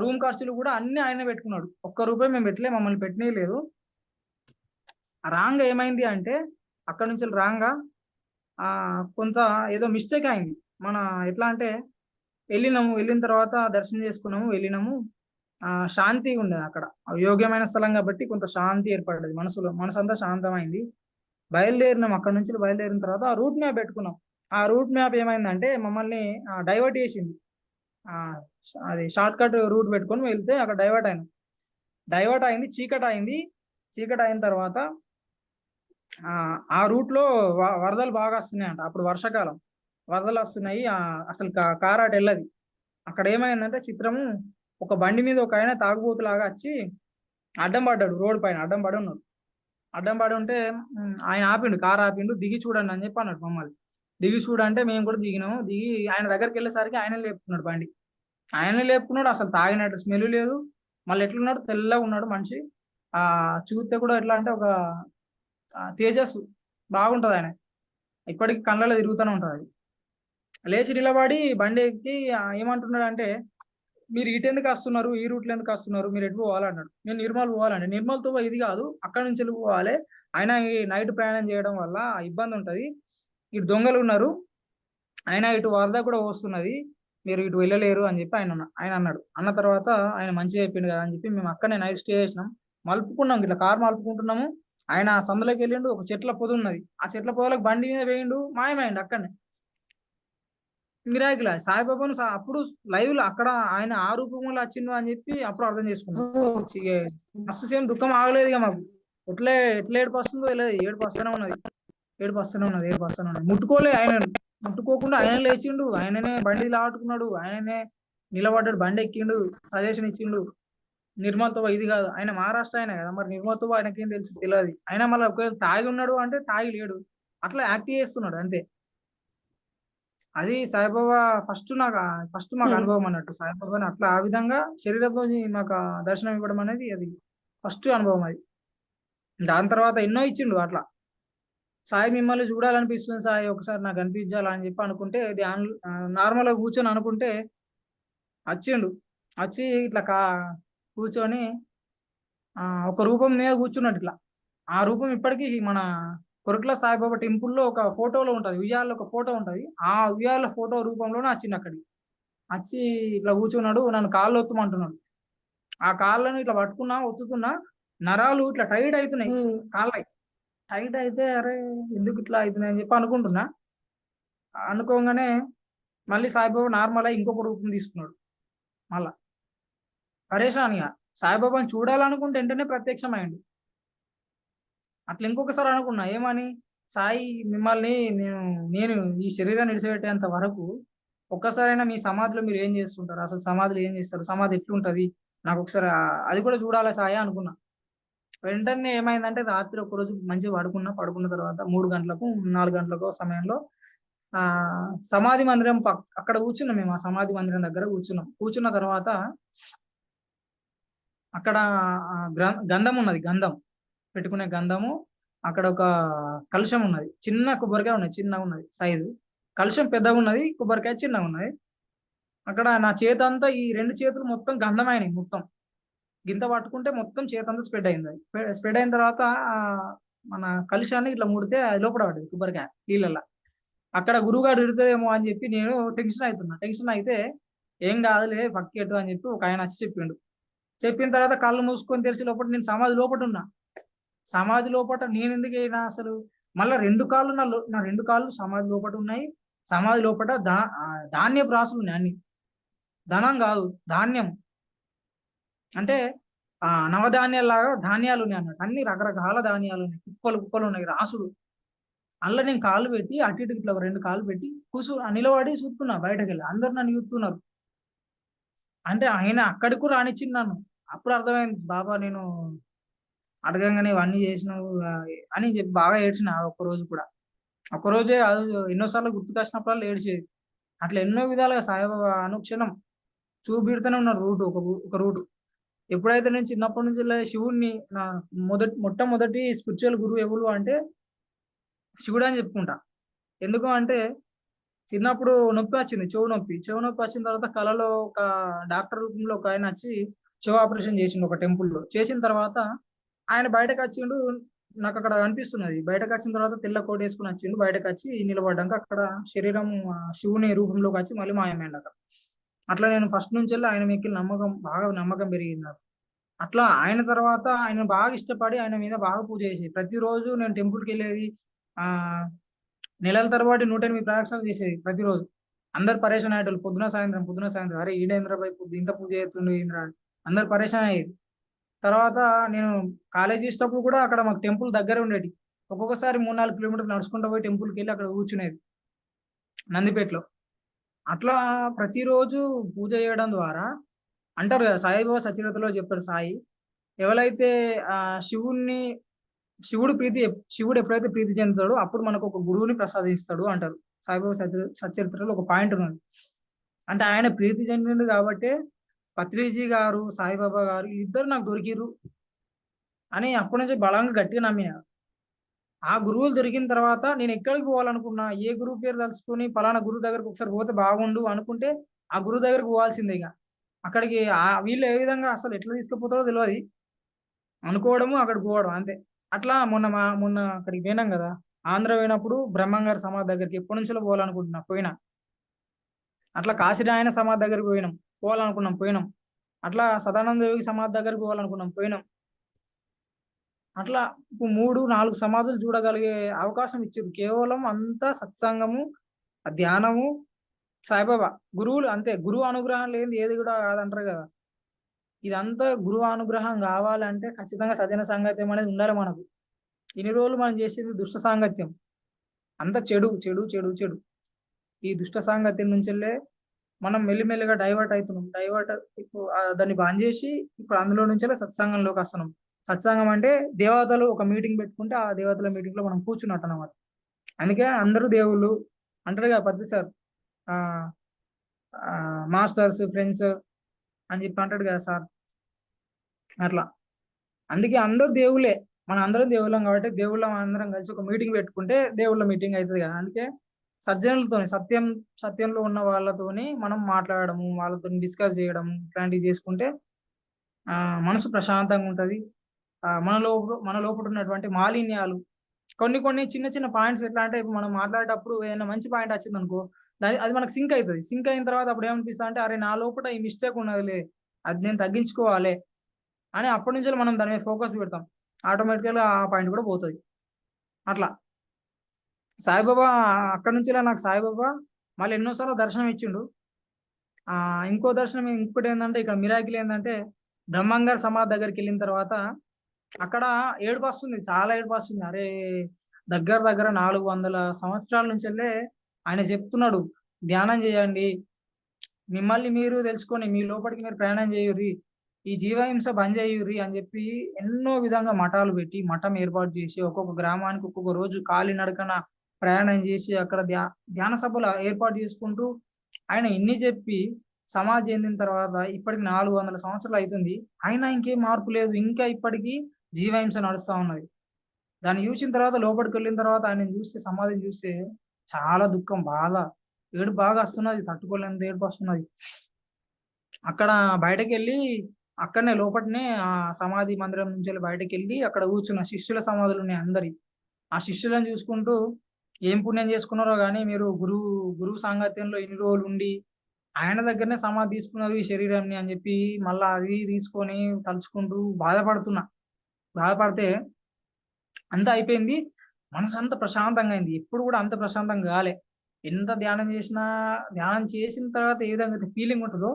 రూమ్ ఖర్చులు కూడా అన్ని ఆయన పెట్టుకున్నాడు. ₹1 మేము పెట్టలే, మమ్మల్ని పెట్టనే లేదు. రాంగ్ ఏమైంది అంటే అక్కడ నుంచి రాంగా కొంత ఏదో మిస్టేక్ అయింది. మన ఎట్లా అంటే వెళ్ళిన తర్వాత దర్శనం చేసుకున్నాము, వెళ్ళినాము. శాంతి ఉండేది అక్కడ. యోగ్యమైన స్థలం కాబట్టి కొంత శాంతి ఏర్పడ్డది మనసులో. మనసు అంతా శాంతమైంది. బయలుదేరినాం. అక్కడ నుంచి బయలుదేరిన తర్వాత ఆ రూట్ మ్యాప్ పెట్టుకున్నాం. ఆ రూట్ మ్యాప్ ఏమైందంటే మమ్మల్ని డైవర్ట్ చేసింది. ఆ, అది షార్ట్ కట్ రూట్ పెట్టుకొని వెళ్తే అక్కడ డైవర్ట్ అయింది. చీకటి అయింది. చీకటి అయిన తర్వాత ఆ రూట్ లో వరదలు బాగా వస్తున్నాయంట. అప్పుడు వర్షాకాలం, వరదలు వస్తున్నాయి. అసలు కార్ అటు వెళ్ళదు. అక్కడ ఏమైందంటే చిత్రము, ఒక బండి మీద ఒక ఆయన తాగుబోతులాగా వచ్చి అడ్డం పడ్డాడు. రోడ్ పైన అడ్డం పడి ఉన్నాడు. అడ్డం పడి ఉంటే ఆయన ఆపిండు, కార్ ఆపిండు. దిగి చూడండి అని చెప్పి అన్నాడు మమ్మల్ని. దిగి చూడంటే మేము కూడా దిగినాము. దిగి ఆయన దగ్గరికి వెళ్ళేసరికి ఆయన లేపుకున్నాడు బండి. ఆయనే లేపుకున్నాడు. అసలు తాగినట్టు స్మెల్ లేదు. మళ్ళీ ఎట్లున్నాడు, తెల్లగా ఉన్నాడు మనిషి. ఆ చూస్తే కూడా ఎట్లా అంటే ఒక తేజస్సు బాగుంటది ఆయన. ఇప్పటికి కళ్ళలో తిరుగుతూనే ఉంటది అది. లేచి నిలబడి బండి ఎక్కి ఏమంటున్నాడు అంటే, మీరు ఇటు ఎందుకు వస్తున్నారు, ఈ రూట్లో ఎందుకు వస్తున్నారు, మీరు ఎటు పోవాలన్నాడు. నేను నిర్మల్ పోవాలండి. నిర్మల్తో ఇది కాదు, అక్కడ నుంచి వెళ్ళి పోవాలి. అయినా ఈ నైట్ ప్రయాణం చేయడం వల్ల ఇబ్బంది ఉంటది. ఇటు దొంగలు ఉన్నారు, అయినా ఇటు వరద కూడా వస్తున్నది, మీరు ఇటు వెళ్ళలేరు అని చెప్పి ఆయన అన్నాడు. అన్న తర్వాత ఆయన మంచిగా చెప్పిండు కదా అని చెప్పి మేము అక్కడనే నైట్ స్టే చేసినాం. మలుపుకున్నాం, ఇట్లా కారు మలుపుకుంటున్నాము. ఆయన సందులోకి వెళ్ళిండు. ఒక చెట్ల పొద ఉన్నది, ఆ చెట్ల పొదలకు బండి మీద వేయిండు, మాయమైండు అక్కడనే. మిరాకిల్ సాయిబాబాను అప్పుడు లైవ్ లో అక్కడ ఆయన ఆ రూపంలో వచ్చిండు అని చెప్పి అప్పుడు అర్థం చేసుకున్నాం. మస్తు సేమ్ దుఃఖం ఆగలేదు ఇక మాకు. ఎట్లా ఏడుపు వస్తుందో తెలియదు. ఏడుపు వస్తూనే ఉన్నది, ఏడుపు వస్తూనే ఉన్నది. ముట్టుకోలే ఆయన, ముట్టుకోకుండా ఆయన లేచిండు. ఆయననే బండి లాటుకున్నాడు, ఆయననే నిలబడ్డాడు, బండి ఎక్కిండు, సజెషన్ ఇచ్చిండు. నిర్మల్తో ఇది కాదు, ఆయన మహారాష్ట్ర ఆయన కదా, మరి నిర్మల్తో ఆయనకేం తెలియదు. ఆయన మళ్ళీ ఒకవేళ తాగి ఉన్నాడు అంటే తాగి లేడు, అట్లా యాక్ట్ చేస్తున్నాడు అంతే. అది సాయిబాబా ఫస్ట్ మాకు అనుభవం అన్నట్టు. సాయిబాబాని అట్లా ఆ విధంగా శరీరంతో మాకు దర్శనం ఇవ్వడం అనేది అది ఫస్ట్ అనుభవం అది. దాని తర్వాత ఎన్నో ఇచ్చిండు అట్లా. సాయి మిమ్మల్ని చూడాలనిపిస్తుంది సాయి, ఒకసారి నాకు అనిపించాలా అని చెప్పి అనుకుంటే నార్మల్ గా కూర్చొని అనుకుంటే వచ్చిండు. వచ్చి ఇట్లా కూర్చొని ఒక రూపం మీద కూర్చున్నాడు ఇట్లా. ఆ రూపం ఇప్పటికీ మన కొరుట్ల సాయిబాబా టెంపుల్‌లో ఒక ఫోటోలో ఉంటది. ఉయ్యాలలో ఒక ఫోటో ఉంటది. ఆ ఉయ్యాల ఫోటో రూపంలోనే అచ్చిండక్కడికి. అచ్చి ఇట్లా కూర్చున్నాడు. నన్ను కాళ్ళు ఒత్తమంటున్నాడు. ఆ కాళ్ళని ఇట్లా పట్టుకున్నా, ఒత్తుతున్నా నరాలు ఇట్లా టైట్ అయితున్నాయి ఉమ్, కాళ్ళయి. టైట్ అయితే అరే! ఎందుకిట్లా అయితున్నాయని చెప్పి అనుకుంటున్నా. అనుకోంగానే మళ్ళీ సాయిబాబా నార్మల్ అయ్యి ఇంకొక రూపం తీసుకున్నాడు మళ్ళా. పరేషాన్ ఇగ. సాయిబాబాని చూడాలనుకుంటే ఎంటనే ప్రత్యక్షమయిండు. అట్లా ఇంకొకసారి అనుకున్నా. ఏమని? సాయి మిమ్మల్ని నేను నేను ఈ శరీరాన్ని విడిచిపెట్టేంత వరకు ఒక్కసారైనా మీ సమాధిలో మీరేం జేస్తుంటారు? అసలు సమాధిలో ఏం జేస్తారు? సమాధి ఎట్లుంటది? నాకొకసారి అది కూడా చూడాలి సాయి అనుకున్నా. వెంటనే ఏమైందంటే రాత్రి ఒకరోజు మంచిగా పడుకున్నా. పడుకున్న తర్వాత 3 గంటలకో, 4 గంటలకో సమయంలో సమాధి మందిరం అక్కడ కూర్చున్నాం మేము. ఆ సమాధి మందిరం దగ్గర కూర్చున్నాం. కూర్చున్న తర్వాత అక్కడ గంధం ఉన్నది. గంధం. పెట్టుకునే గంధము. అక్కడ ఒక కలశం ఉన్నది. చిన్న కొబ్బరికాయ ఉన్నది. చిన్నగున్నది సైజు. కలశం పెద్దగున్నది. కొబ్బరికాయ చిన్నగున్నది. అక్కడ నా చేతంతా ఈ 2 చేతులు మొత్తం గంధమైనయి మొత్తం. గింత పట్టుకుంటే మొత్తం చేతంతా స్ప్రెడ్ అయిందది. స్ప్రెడ్ అయిన తర్వాత మన కలశాన్ని ఇట్లా ముడితే అది లోపట పడ్డది కొబ్బరికాయ నీళ్ళల్ల. అక్కడ గురువుగారు తిడతారేమో అని చెప్పి నేను టెన్షన్ అయితున్నా. టెన్షన్ అయితే "ఏం కాదులే పక్కెట్టు" అని చెప్పి ఒకాయన వచ్చి చెప్పిండు. చెప్పిన తర్వాత కళ్ళు మూసుకొని తెరిసే లోపట నేను సమాధి లోపటున్నా. సమాధి లోపట నేనెందుకైనా అసలు మళ్ళా 2 కాళ్ళు నా 2 కాళ్ళు సమాధి లోపటున్నాయి. సమాధి లోపట ధాన్యపు రాసులున్నాయి అన్ని. ధనం గాదు ధాన్యం. అంటే నవధాన్యాల్లాగా ధాన్యాలున్నాయన్నట్టు. అన్ని రకరకాల ధాన్యాలున్నాయి. కుప్పలు కుప్పలున్నాయి రాసులు. అందులో నేను కాళ్ళు పెట్టి అటు ఇటు ఇట్లా 2 కాళ్ళు పెట్టి నిలబడి చూస్తున్నా బయటకెళ్ళి. అందరూ నన్ను చూస్తున్నారు. అంటే ఆయన అక్కడికి కూడా రానిచ్చిండు నన్ను. అప్పుడు అర్థమైంది బాబా నేను అడగంగానే ఇవన్నీ చేసినావు అని చెప్పి బాగా ఏడ్చిన ఆ ఒక్కరోజు కూడా. ఒక్కరోజే కాదు ఎన్నో సార్లు గుర్తుకొచ్చినప్పుడల్లా ఏడ్చేది. అట్లా ఎన్నో విధాలుగా సాయిబాబా అనుక్షణం చూపెడుతూనే ఉన్నారు ఒక రూటు. ఎప్పుడైతే నేను చిన్నప్పటి నుంచెల్లి శివుడిని నా మొట్టమొదటి స్పిరిచువల్ గురువు ఎవరు అంటే శివుడే అని చెప్పుకుంటా. ఎందుకు అంటే చిన్నప్పుడు నొప్పి వచ్చింది. చెవు నొప్పి. చెవు నొప్పి వచ్చిన తర్వాత కలలో ఒక డాక్టర్ రూపంలో ఒకాయన వచ్చి చెవు ఆపరేషన్ చేసిండు ఒక టెంపుల్‌లో. చేసిన తర్వాత ఆయన బయటకొచ్చిండు. నాకక్కడ కనిపిస్తున్నది. బయటకొచ్చిన తర్వాత తెల్ల కోటేసుకొని వచ్చిండు. బయటకొచ్చి నిలబడ్డాక అక్కడ శరీరం శివుని రూపంలోకొచ్చి మళ్ళీ మాయమైండక్కడ. అట్లా నేను ఫస్ట్ నుంచెల్లి ఆయన మీకెళ్ళి బాగా నమ్మకం పెరిగింది నాకు. అట్లా ఆయన తర్వాత ఆయనను బాగా ఇష్టపడి ఆయన మీద బాగా పూజ చేసేది. ప్రతిరోజు నేను టెంపుల్‌కెళ్ళేది. ఆహ్, నెలల తరబడి 108 ప్రదక్షిణాలు చేసేది ప్రతిరోజు. అందరూ పరేషాన్ అయ్యేటోళ్ళు. పొద్దున, సాయంత్రం, పొద్దున, సాయంత్రం. "అరే! ఈడేందిరా భయ్ ఇంత పూజ చేస్తుండు ఏందిరా" అని. అందరూ పరేషాన్ అయ్యేది. తర్వాత నేను కాలేజీ చేసేటప్పుడు కూడా అక్కడ మాకు టెంపుల్ దగ్గరే ఉండేటియి. ఒక్కొక్కసారి 3, 4 కిలోమీటర్లు నడుచుకుంటూ పోయి టెంపుల్‌కెళ్ళి అక్కడ కూర్చునేది నందిపేటలో. అట్లా ప్రతిరోజు పూజ చేయడం ద్వారా అంటారు కదా! సాయిబాబా సచరితలో చెప్తాడు సాయి. ఎవలైతే శివుడిని శివుడు ఎప్పుడైతే ప్రీతి చెందుతాడో అప్పుడు మనకొక గురువుని ప్రసాదిస్తాడు అంటారు. సాయిబాబా సచ్చరిత్రలో ఒక పాయింట్ ఉన్నది. అంటే ఆయన ప్రీతి చెందిండు కాబట్టే పత్రిజీ గారు, సాయిబాబా గారు ఇద్దరు నాకు దొరికిర్రు అని అప్పటి నుంచి బలంగా గట్టిగా నమ్మిన. ఆ గురువులు దొరికిన తర్వాత నేనెక్కడికి పోవాలనుకున్నా, ఏ గురువు పేరు తలుచుకొని పలానా గురువు దగ్గరికి ఒకసారి పోతే బాగుండు అనుకుంటే, ఆ గురువు దగ్గరికి పోవాల్సిందే ఇగ. అక్కడికి వీళ్ళు ఏ విధంగా అసలు ఎట్లా తీసుకుపోతారో తెలవది. అనుకోవడము, అక్కడికి పోవడం అంతే. అట్లా మొన్న అక్కడికి పోయినాం గదా! ఆంధ్ర పోయినప్పుడు బ్రహ్మంగారి సమాధి దగ్గరికి ఎప్పటినుంచో పోవాలనుకుంటున్నా పోయినా. అట్లా కాశీనాయన సమాధి దగ్గరికి పోవాలనుకున్నాం పోయినాం. అట్లా సదానంద యోగి సమాధి దగ్గరికి పోవాలనుకున్నాం పోయినాం. అట్లా 3, 4 సమాధులు చూడగలిగే అవకాశం ఇచ్చిర్రు. కేవలం అంతా సత్సంగము, ధ్యానము, సాయిబాబా. గురువులు అంతే. గురువు అనుగ్రహం లేనిది ఏది గూడా కాదంటారు గదా! ఇదంతా గురువు అనుగ్రహం గావాలంటే ఖచ్చితంగా సజ్జన సాంగత్యం అనేది ఉండాలి మనకు. ఇన్ని రోజులు మనం చేసేది దుష్ట సాంగత్యం. అంతా చెడు, చెడు, చెడు, చెడు. ఈ దుష్ట సాంగత్యం నుంచెల్లే మనం మెల్లిమెల్లిగా డైవర్ట్ అయితున్నాం. ఇప్పుడు దాన్ని బంద్ జేసి ఇప్పుడు అందులో నుంచెల్లి సత్సంగంలోకొస్తున్నాం. సత్సంగం అంటే దేవతలు ఒక మీటింగ్ పెట్టుకుంటే, ఆ దేవతల మీటింగ్‌లో మనం కూర్చున్నట్టన్నమాట. అందుకే అందరూ దేవుళ్ళు అంటారు గదా! పత్రి సార్. ఆహ్, మాస్టర్స్, ఫ్రెండ్స్ అని చెప్పి అంటాడు గదా! సార్. అట్లా. అందుకే అందరూ దేవుళ్ళే. మనందరం దేవుళ్ళం కాబట్టి దేవుళ్ళం అందరం కలిసి ఒక మీటింగ్ పెట్టుకుంటే దేవుళ్ళ మీటింగ్ అయితది గదా! అందుకే సజ్జనులతోని సత్యంలో ఉన్న వాళ్ళతోని మనం మాట్లాడడము, వాళ్ళతోని డిస్కస్ జేయడము ఇట్లాంటివి జేసుకుంటే మనసు ప్రశాంతంగా ఉంటది. మన లోపట ఉన్నటువంటి మాలిన్యాలు కొన్ని కొన్ని చిన్న చిన్న పాయింట్స్ ఎట్లా అంటే ఇప్పుడు మనం మాట్లాడేటప్పుడు ఏదైనా మంచి పాయింట్ వచ్చిందనుకో, అది మనకు సింక్ అయితది. సింక్ అయిన తర్వాత అప్పుడు ఏమనిపిస్తదంటే, అరే! నా లోపట ఈ మిస్టేక్ ఉన్నదిలే. అది నేను తగ్గించుకోవాలే అని అప్పటినుంచెల్లి మనం దాని మీద ఫోకస్ పెడతాం. ఆటోమేటికల్‌గా ఆ పాయింట్ కూడా పోతది. అట్లా. సాయిబాబా అక్కడి నుంచిలా నాకు సాయిబాబా మళ్ళీ ఎన్నో సార్లు దర్శనం ఇచ్చిండు. ఇంకో దర్శనం ఇంకోటేందంటే ఇక్కడ మిరాకిల్ ఏందంటే, బ్రహ్మంగారి సమాధి దగ్గరికెళ్ళిన తర్వాత అక్కడ ఏడుపొస్తుంది. చాలా ఏడుపొస్తుంది. అరే! దగ్గర దగ్గర 400 సంవత్సరాల నుంచెల్లే ఆయన చెప్తున్నాడు. ధ్యానం చేయండి. మిమ్మల్ని మీరు తెలుసుకొని మీ లోపలికి మీరు ప్రయాణం చేయుర్రి. ఈ జీవహింస బంద్ చేయుర్రి అని చెప్పి ఎన్నో విధంగా మఠాలు పెట్టి, మఠం ఏర్పాటు చేసి ఒక్కొక్క గ్రామానికి ఒక్కొక్క రోజు కాలినడకన ప్రయాణం చేసి అక్కడ ధ్యాన సభలు ఏర్పాటు చేసుకుంటూ ఆయన ఇన్ని చెప్పి సమాధి చెందిన తర్వాత ఇప్పటికి 400 సంవత్సరాలు అయితుంది. అయినా ఇంకేం మార్పు లేదు. ఇంకా ఇప్పటికి జీవహింస నడుస్తా ఉన్నది. దాన్ని చూసిన తర్వాత లోపలికెళ్ళిన తర్వాత ఆయనను చూస్తే సమాధిని చూస్తే చాలా దుఃఖం, బాధ, ఏడుపు బాగా వస్తున్నది. తట్టుకోలేనంత ఏడుపొస్తున్నది. అక్కడ బయటకెళ్ళి అక్కడనే లోపటనే సమాధి మందిరం నుంచెల్లి బయటకెళ్ళి అక్కడ కూర్చున్న శిష్యుల సమాధులున్నాయి అందరియి. ఆ శిష్యులను చూసుకుంటూ ఏం పుణ్యం చేసుకున్నారో గాని మీరు గురువు సాంగత్యంలో ఇన్ని రోజులుండి ఆయన దగ్గరనే సమాధి తీసుకున్నారు ఈ శరీరాన్ని అని చెప్పి మళ్ళా అది తీసుకొని తలుచుకుంటూ బాధపడుతున్నా. బాధపడితే అంతా అయిపోయింది. మనసంతా ప్రశాంతంగా అయింది. ఎప్పుడు కూడా అంత ప్రశాంతంగా గాలే. ఎంత ధ్యానం చేసినా, ధ్యానం చేసిన తర్వాత ఏ విధంగా అయితే ఫీలింగ్ ఉంటదో,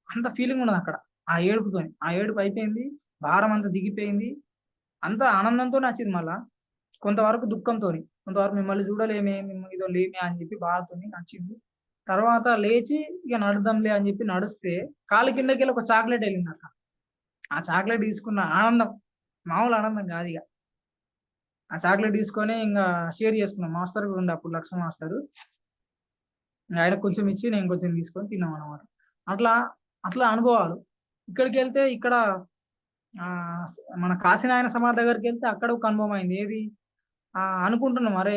అంత ఫీలింగ్ ఉన్నదక్కడ. ఆ ఏడుపుతోని. ఆ ఏడుపు అయిపోయింది. భారమంతా దిగిపోయింది. అంతా ఆనందంతోనే వచ్చింది మళ్ళా. కొంతవరకు దుఃఖంతోని. కొంతవరకు మిమ్మల్ని చూడలేమే, మేము ఇదో లేమే అని చెప్పి బాధతోని నడిచింది. తర్వాత లేచి ఇక నడుద్దాంలే అని చెప్పి నడుస్తే, కాలు కిందకెళ్ళి ఒక చాక్లెట్ ఎళ్ళిందక్క. ఆ చాక్లెట్ తీసుకున్న ఆనందం, మామూలు ఆనందం గాదిగ. ఆ చాక్లెట్ తీసుకొని ఇంగా షేర్ చేసుకున్నాం. మాస్టర్ కూడా ఉండే అప్పుడు లక్ష మాస్టరు. ఆయనకు కొంచెం ఇచ్చి నేను కొంచెం తీసుకొని తిన్నామనమాట. అట్లా, అట్లా అనుభవాలు. ఇక్కడికెళ్తే ఇక్కడ మన కాశీనాయన సమాధి దగ్గరికెళ్తే అక్కడ ఒక అనుభవం అయింది. ఏది అనుకుంటున్నాం అరే!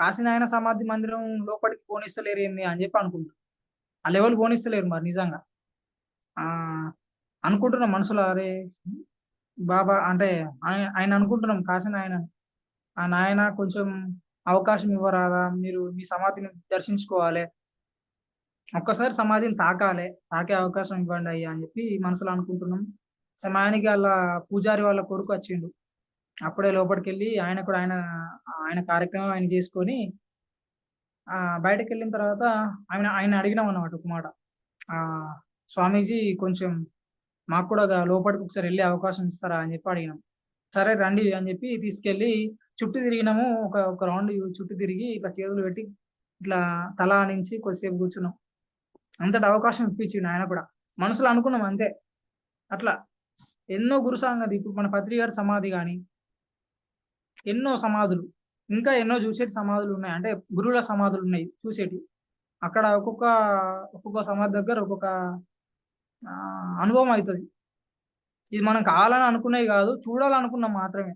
కాశీనాయన సమాధి మందిరం లోపలికి పోనిస్తలేరేంది అని చెప్పి అనుకుంటున్నాం. ఆ లెవెల్ పోనిస్తలేరు మరి నిజంగా. ఆహ్, అనుకుంటున్నాం మనసులో అరే! బాబా అంటే ఆయన అనుకుంటున్నాం కాశీనాయన. ఆ నాయన కొంచెం అవకాశం ఇవ్వరాదా? మీరు మీ సమాధిని దర్శించుకోవాలె. ఒక్కసారి సమాధిని తాకాలె. తాకే అవకాశం ఇవ్వండయ్యా అని చెప్పి మనసులో అనుకుంటున్నాం. సమయానికి ఆళ్ళ పూజారి వాళ్ళ కొడుకు వచ్చిండు. అప్పుడే లోపటికెళ్ళి ఆయన కూడా ఆయన కార్యక్రమం ఆయన చేసుకొని బయటకెళ్ళిన తర్వాత ఆయన్ని అడిగినామన్నమాట ఒక మాట. ఆహ్, స్వామీజీ కొంచెం మాకు కూడా లోపటికి ఒకసారి ఎళ్ళే అవకాశం ఇస్తారా అని చెప్పి అడిగినాం. సరే రండి అని చెప్పి తీసుకెళ్ళి చుట్టూ తిరిగినాము. ఒక రౌండ్ చుట్టూ తిరిగి ఇట్లా చేతులు పెట్టి ఇట్లా తల ఆనించి కొద్దిసేపు కూర్చున్నాం. అంతటి అవకాశం ఇప్పించిండు ఆయన కూడా. మనసులో అనుకున్నాం అంతే. అట్లా ఎన్నో గురు సాంగతి ఇప్పుడు మన పత్రి గారి సమాధి గాని, ఎన్నో సమాధులు, ఇంకా ఎన్నో చూసేటి సమాధులున్నాయి. అంటే గురువుల సమాధులున్నాయి చూసేటివి. అక్కడ ఒక్కొక్క సమాధి దగ్గర ఒక్కొక్క అనుభవం అయితది. ఇది మనం కావాలని అనుకునేవి గాదు. చూడాలనుకున్నాం మాత్రమే.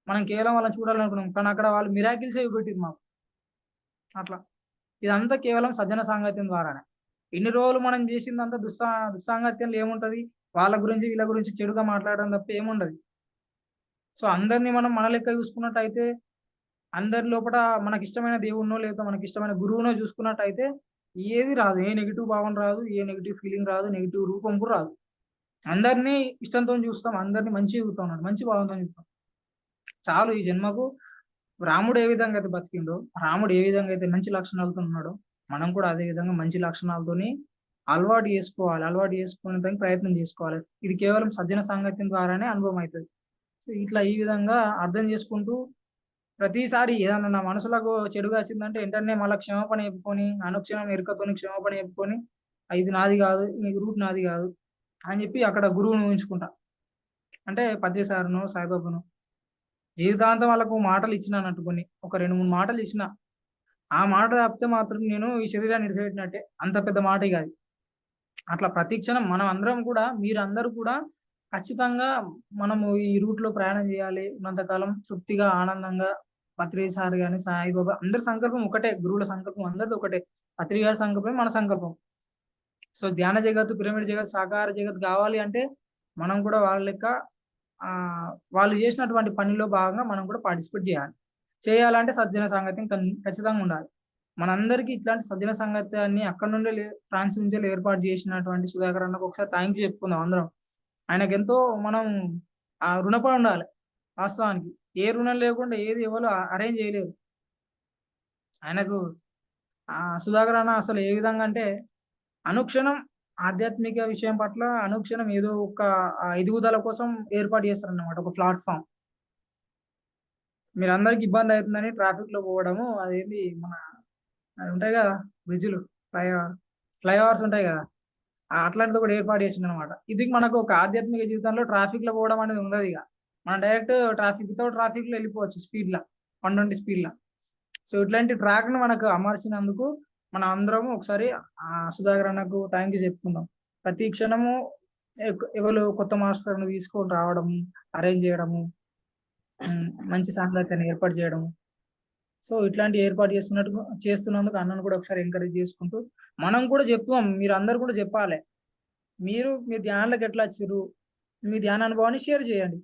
మనం కేవలం వాళ్ళని చూడాలనుకున్నాం. కానీ అక్కడ వాళ్ళు మిరాకిల్సే చూపెట్టిర్రు మాకు. అట్లా. ఇదంతా కేవలం సజ్జన సాంగత్యం ద్వారానే. ఇన్ని రోజులు మనం జేసిందంతా దుస్సాంగత్యంలో ఏముంటది? వాళ్ళ గురించి, వీళ్ళ గురించి చెడుగా మాట్లాడడం తప్ప ఏముండదు. సో, అందరిని మనం మన లెక్క చూసుకున్నట్టయితే, అందరి లోపట మనకిష్టమైన దేవుడినో, లేకపోతే మనకిష్టమైన గురువునో చూసుకున్నట్టయితే, ఏది రాదు. ఏ నెగెటివ్ భావన రాదు. ఏ నెగెటివ్ ఫీలింగ్ రాదు. నెగెటివ్ రూపం కూడా రాదు. అందరిని ఇష్టంతోని చూస్తాం. అందరిని మంచిగా చూస్తాం అన్నట్టు. మంచి భావంతోని చూస్తాం. చాలు ఈ జన్మకు రాముడు ఏ విధంగా అయితే బతికిండో, రాముడు ఏ విధంగా అయితే మంచి లక్షణాలతో ఉన్నాడో, మనం కూడా అదే విధంగా మంచి లక్షణాలతోని అలవాటు చేసుకోవాలి. అలవాటు చేసుకోవడానికి ప్రయత్నం చేసుకోవాలి. ఇది కేవలం సజ్జన సాంగత్యం ద్వారానే అనుభవం అయితది. సో, ఇట్లా ఈ విధంగా అర్థం చేసుకుంటూ ప్రతిసారి ఏదన్నా నా మనసులకు చెడుగా వచ్చిందంటే వెంటనే మళ్ళా క్షమాపణ చెప్పుకొని, అనుక్షణం ఎరుకతోని క్షమాపణ చెప్పుకొని, ఇది నాది గాదు. ఈ రూట్ నాది గాదు అని చెప్పి అక్కడ గురువుని ఊహించుకుంటా. అంటే పత్రి సార్‌నో, సాయిబాబానో జీవితాంతం వాళ్ళకు మాటలిచ్చినానంట కొన్ని. ఒక 2, 3 మాటలిచ్చిన. ఆ మాట తప్పితే మాత్రం నేను ఈ శరీరాన్ని ఇడిసిపెట్టినట్టే. అంత పెద్ద మాట ఇగ అది. అట్లా ప్రతి క్షణం మనం అందరం కూడా మీరందరూ కూడా ఖచ్చితంగా మనము ఈ రూట్‌లో ప్రయాణం చేయాలి. ఉన్నంతకాలం తృప్తిగా, ఆనందంగా పత్రి సార్ గాని, సాయిబాబా అందరి సంకల్పం ఒకటే. గురువుల సంకల్పం అందరిది ఒకటే. పత్రి గారి సంకల్పమే మన సంకల్పం. సో, ధ్యాన జగత్తు, పిరమిడ్ జగత్తు, సాకార జగత్తు గావాలి అంటే మనం కూడా వాళ్ళ లెక్క వాళ్ళు చేసినటువంటి పనిలో భాగంగా మనం కూడా పార్టిసిపేట్ చేయాలి. చేయాలంటే సజ్జన సాంగత్యం ఖచ్చితంగా ఉండాలి. మనందరికీ ఇట్లాంటి సజ్జన సాంగత్యాన్ని అక్కడి నుండే ఫ్రాన్స్ నుంచే ఏర్పాటు చేసినటువంటి సుధాకర్ అన్నకు ఒకసారి థ్యాంక్ యూ చెప్పుకుందాం అందరం. ఆయనకెంతో మనం రుణపడి ఉండాలి వాస్తవానికి. ఏ రుణం లేకుండా ఏది ఎవరు అరేంజ్ చేయలేరు. ఆయనకు సుధాకర్ అన్న అసలు ఏ విధంగా అంటే అనుక్షణం ఆధ్యాత్మిక విషయం పట్ల అనుక్షణం ఏదో ఒక ఎదుగుదల కోసం ఏర్పాటు చేస్తారన్నమాట ఒక ప్లాట్‌ఫార్మ్. మీరందరికి ఇబ్బంది అవుతుందని ట్రాఫిక్‌లో పోవడము అదేంది మన అవి ఉంటాయి గదా! బ్రిడ్జులు ఫ్లైఓవర్ ఫ్లైఓవర్స్ ఉంటాయి గదా! అట్లాంటిది ఒకటి ఏర్పాటు చేసిండనమాట. ఇది మనకు ఒక ఆధ్యాత్మిక జీవితంలో ట్రాఫిక్‌లో పోవడం అనేది ఉండదిగ. మనం డైరెక్ట్ వితౌట్ ట్రాఫిక్‌లో వెళ్ళిపోవచ్చు స్పీడ్‌ల. 120 స్పీడ్‌ల. సో, ఇట్లాంటి ట్రాక్‌ని మనకు అమర్చినందుకు మనం అందరము ఒకసారి సుధాకర్ అన్నకు థాంక్ యూ చెప్పుకుందాం. ప్రతి క్షణము ఎవలు కొత్త మాస్టర్‌ని తీసుకొని రావడము, అరేంజ్ చేయడము, మంచి సాంగత్యాన్ని ఏర్పాటు చేయడము. సో, ఇట్లాంటివి ఏర్పాటు చేస్తున్నందుకు అన్నను కూడా ఒకసారి ఎంకరేజ్ చేసుకుంటూ, మనం కూడా చెప్తాం. మీరందరూ కూడా చెప్పాలే. మీరు మీ ధ్యానాలకు ఎట్లా వచ్చిర్రు? మీ ధ్యాన అనుభవాన్ని షేర్ చేయండి.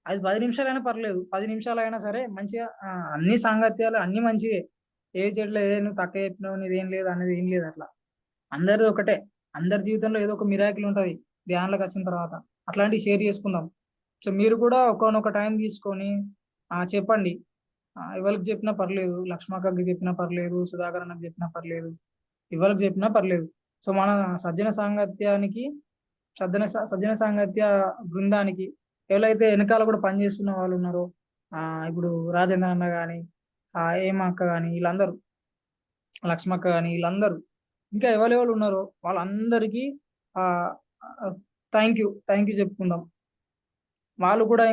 అది 10 నిమిషాలైనా పర్లేదు. 10 నిమిషాలైనా సరే మంచిగా అన్ని సాంగత్యాలు అన్నీ మంచివే. ఏది చెడ్లేదు. నువ్వు తక్కువ చెప్పినావు నీదేం లేదు అనేది ఏం లేదు అట్లా. అందరిది ఒకటే. అందరి జీవితంలో ఏదో ఒక మిరాకిల్ ఉంటది. ధ్యానంలోకొచ్చిన తర్వాత. అట్లాంటివి షేర్ చేసుకుందాం. సో, మీరు కూడా ఒకానొక టైం తీసుకొని చెప్పండి. ఎవరికి చెప్పినా పర్లేదు. లక్ష్మక్కకి చెప్పినా పర్లేదు. సుధాకర్ అన్నకి చెప్పినా పర్లేదు. ఎవరికి చెప్పినా పర్లేదు. సో, మన సజ్జన సాంగత్యానికి సజ్జన సాంగత్య బృందానికి ఎవరైతే ఎనకాల కూడా పనిచేస్తున్న వాళ్ళున్నారో ఇప్పుడు రాజేంద్ర అన్న గాని, హేమక్క గాని వీళ్ళందరూ, లక్ష్మక్క గాని వీళ్ళందరూ ఇంకా ఎవరెవరు ఉన్నారో వాళ్ళందరికీ ఆహ్, ఆహ్, థాంక్ యూ చెప్పుకుందాం. వాళ్ళని కూడా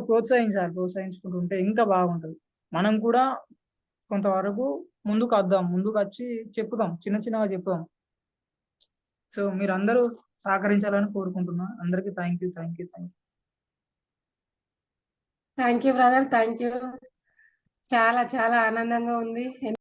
ప్రోత్సహించాలి. ప్రోత్సహించుకుంటుంటే ఇంకా బాగుంటది. మనం కూడా కొంతవరకు ముందుకొద్దాం. ముందుకొచ్చి చెప్పుదాం. చిన్న చిన్నగా చెప్పుదాం. సో, మీరందరూ సహకరించాలని కోరుకుంటున్నా. అందరికీ thank you. Thank you brother. Thank you. చాలా చాలా ఆనందంగా ఉంది.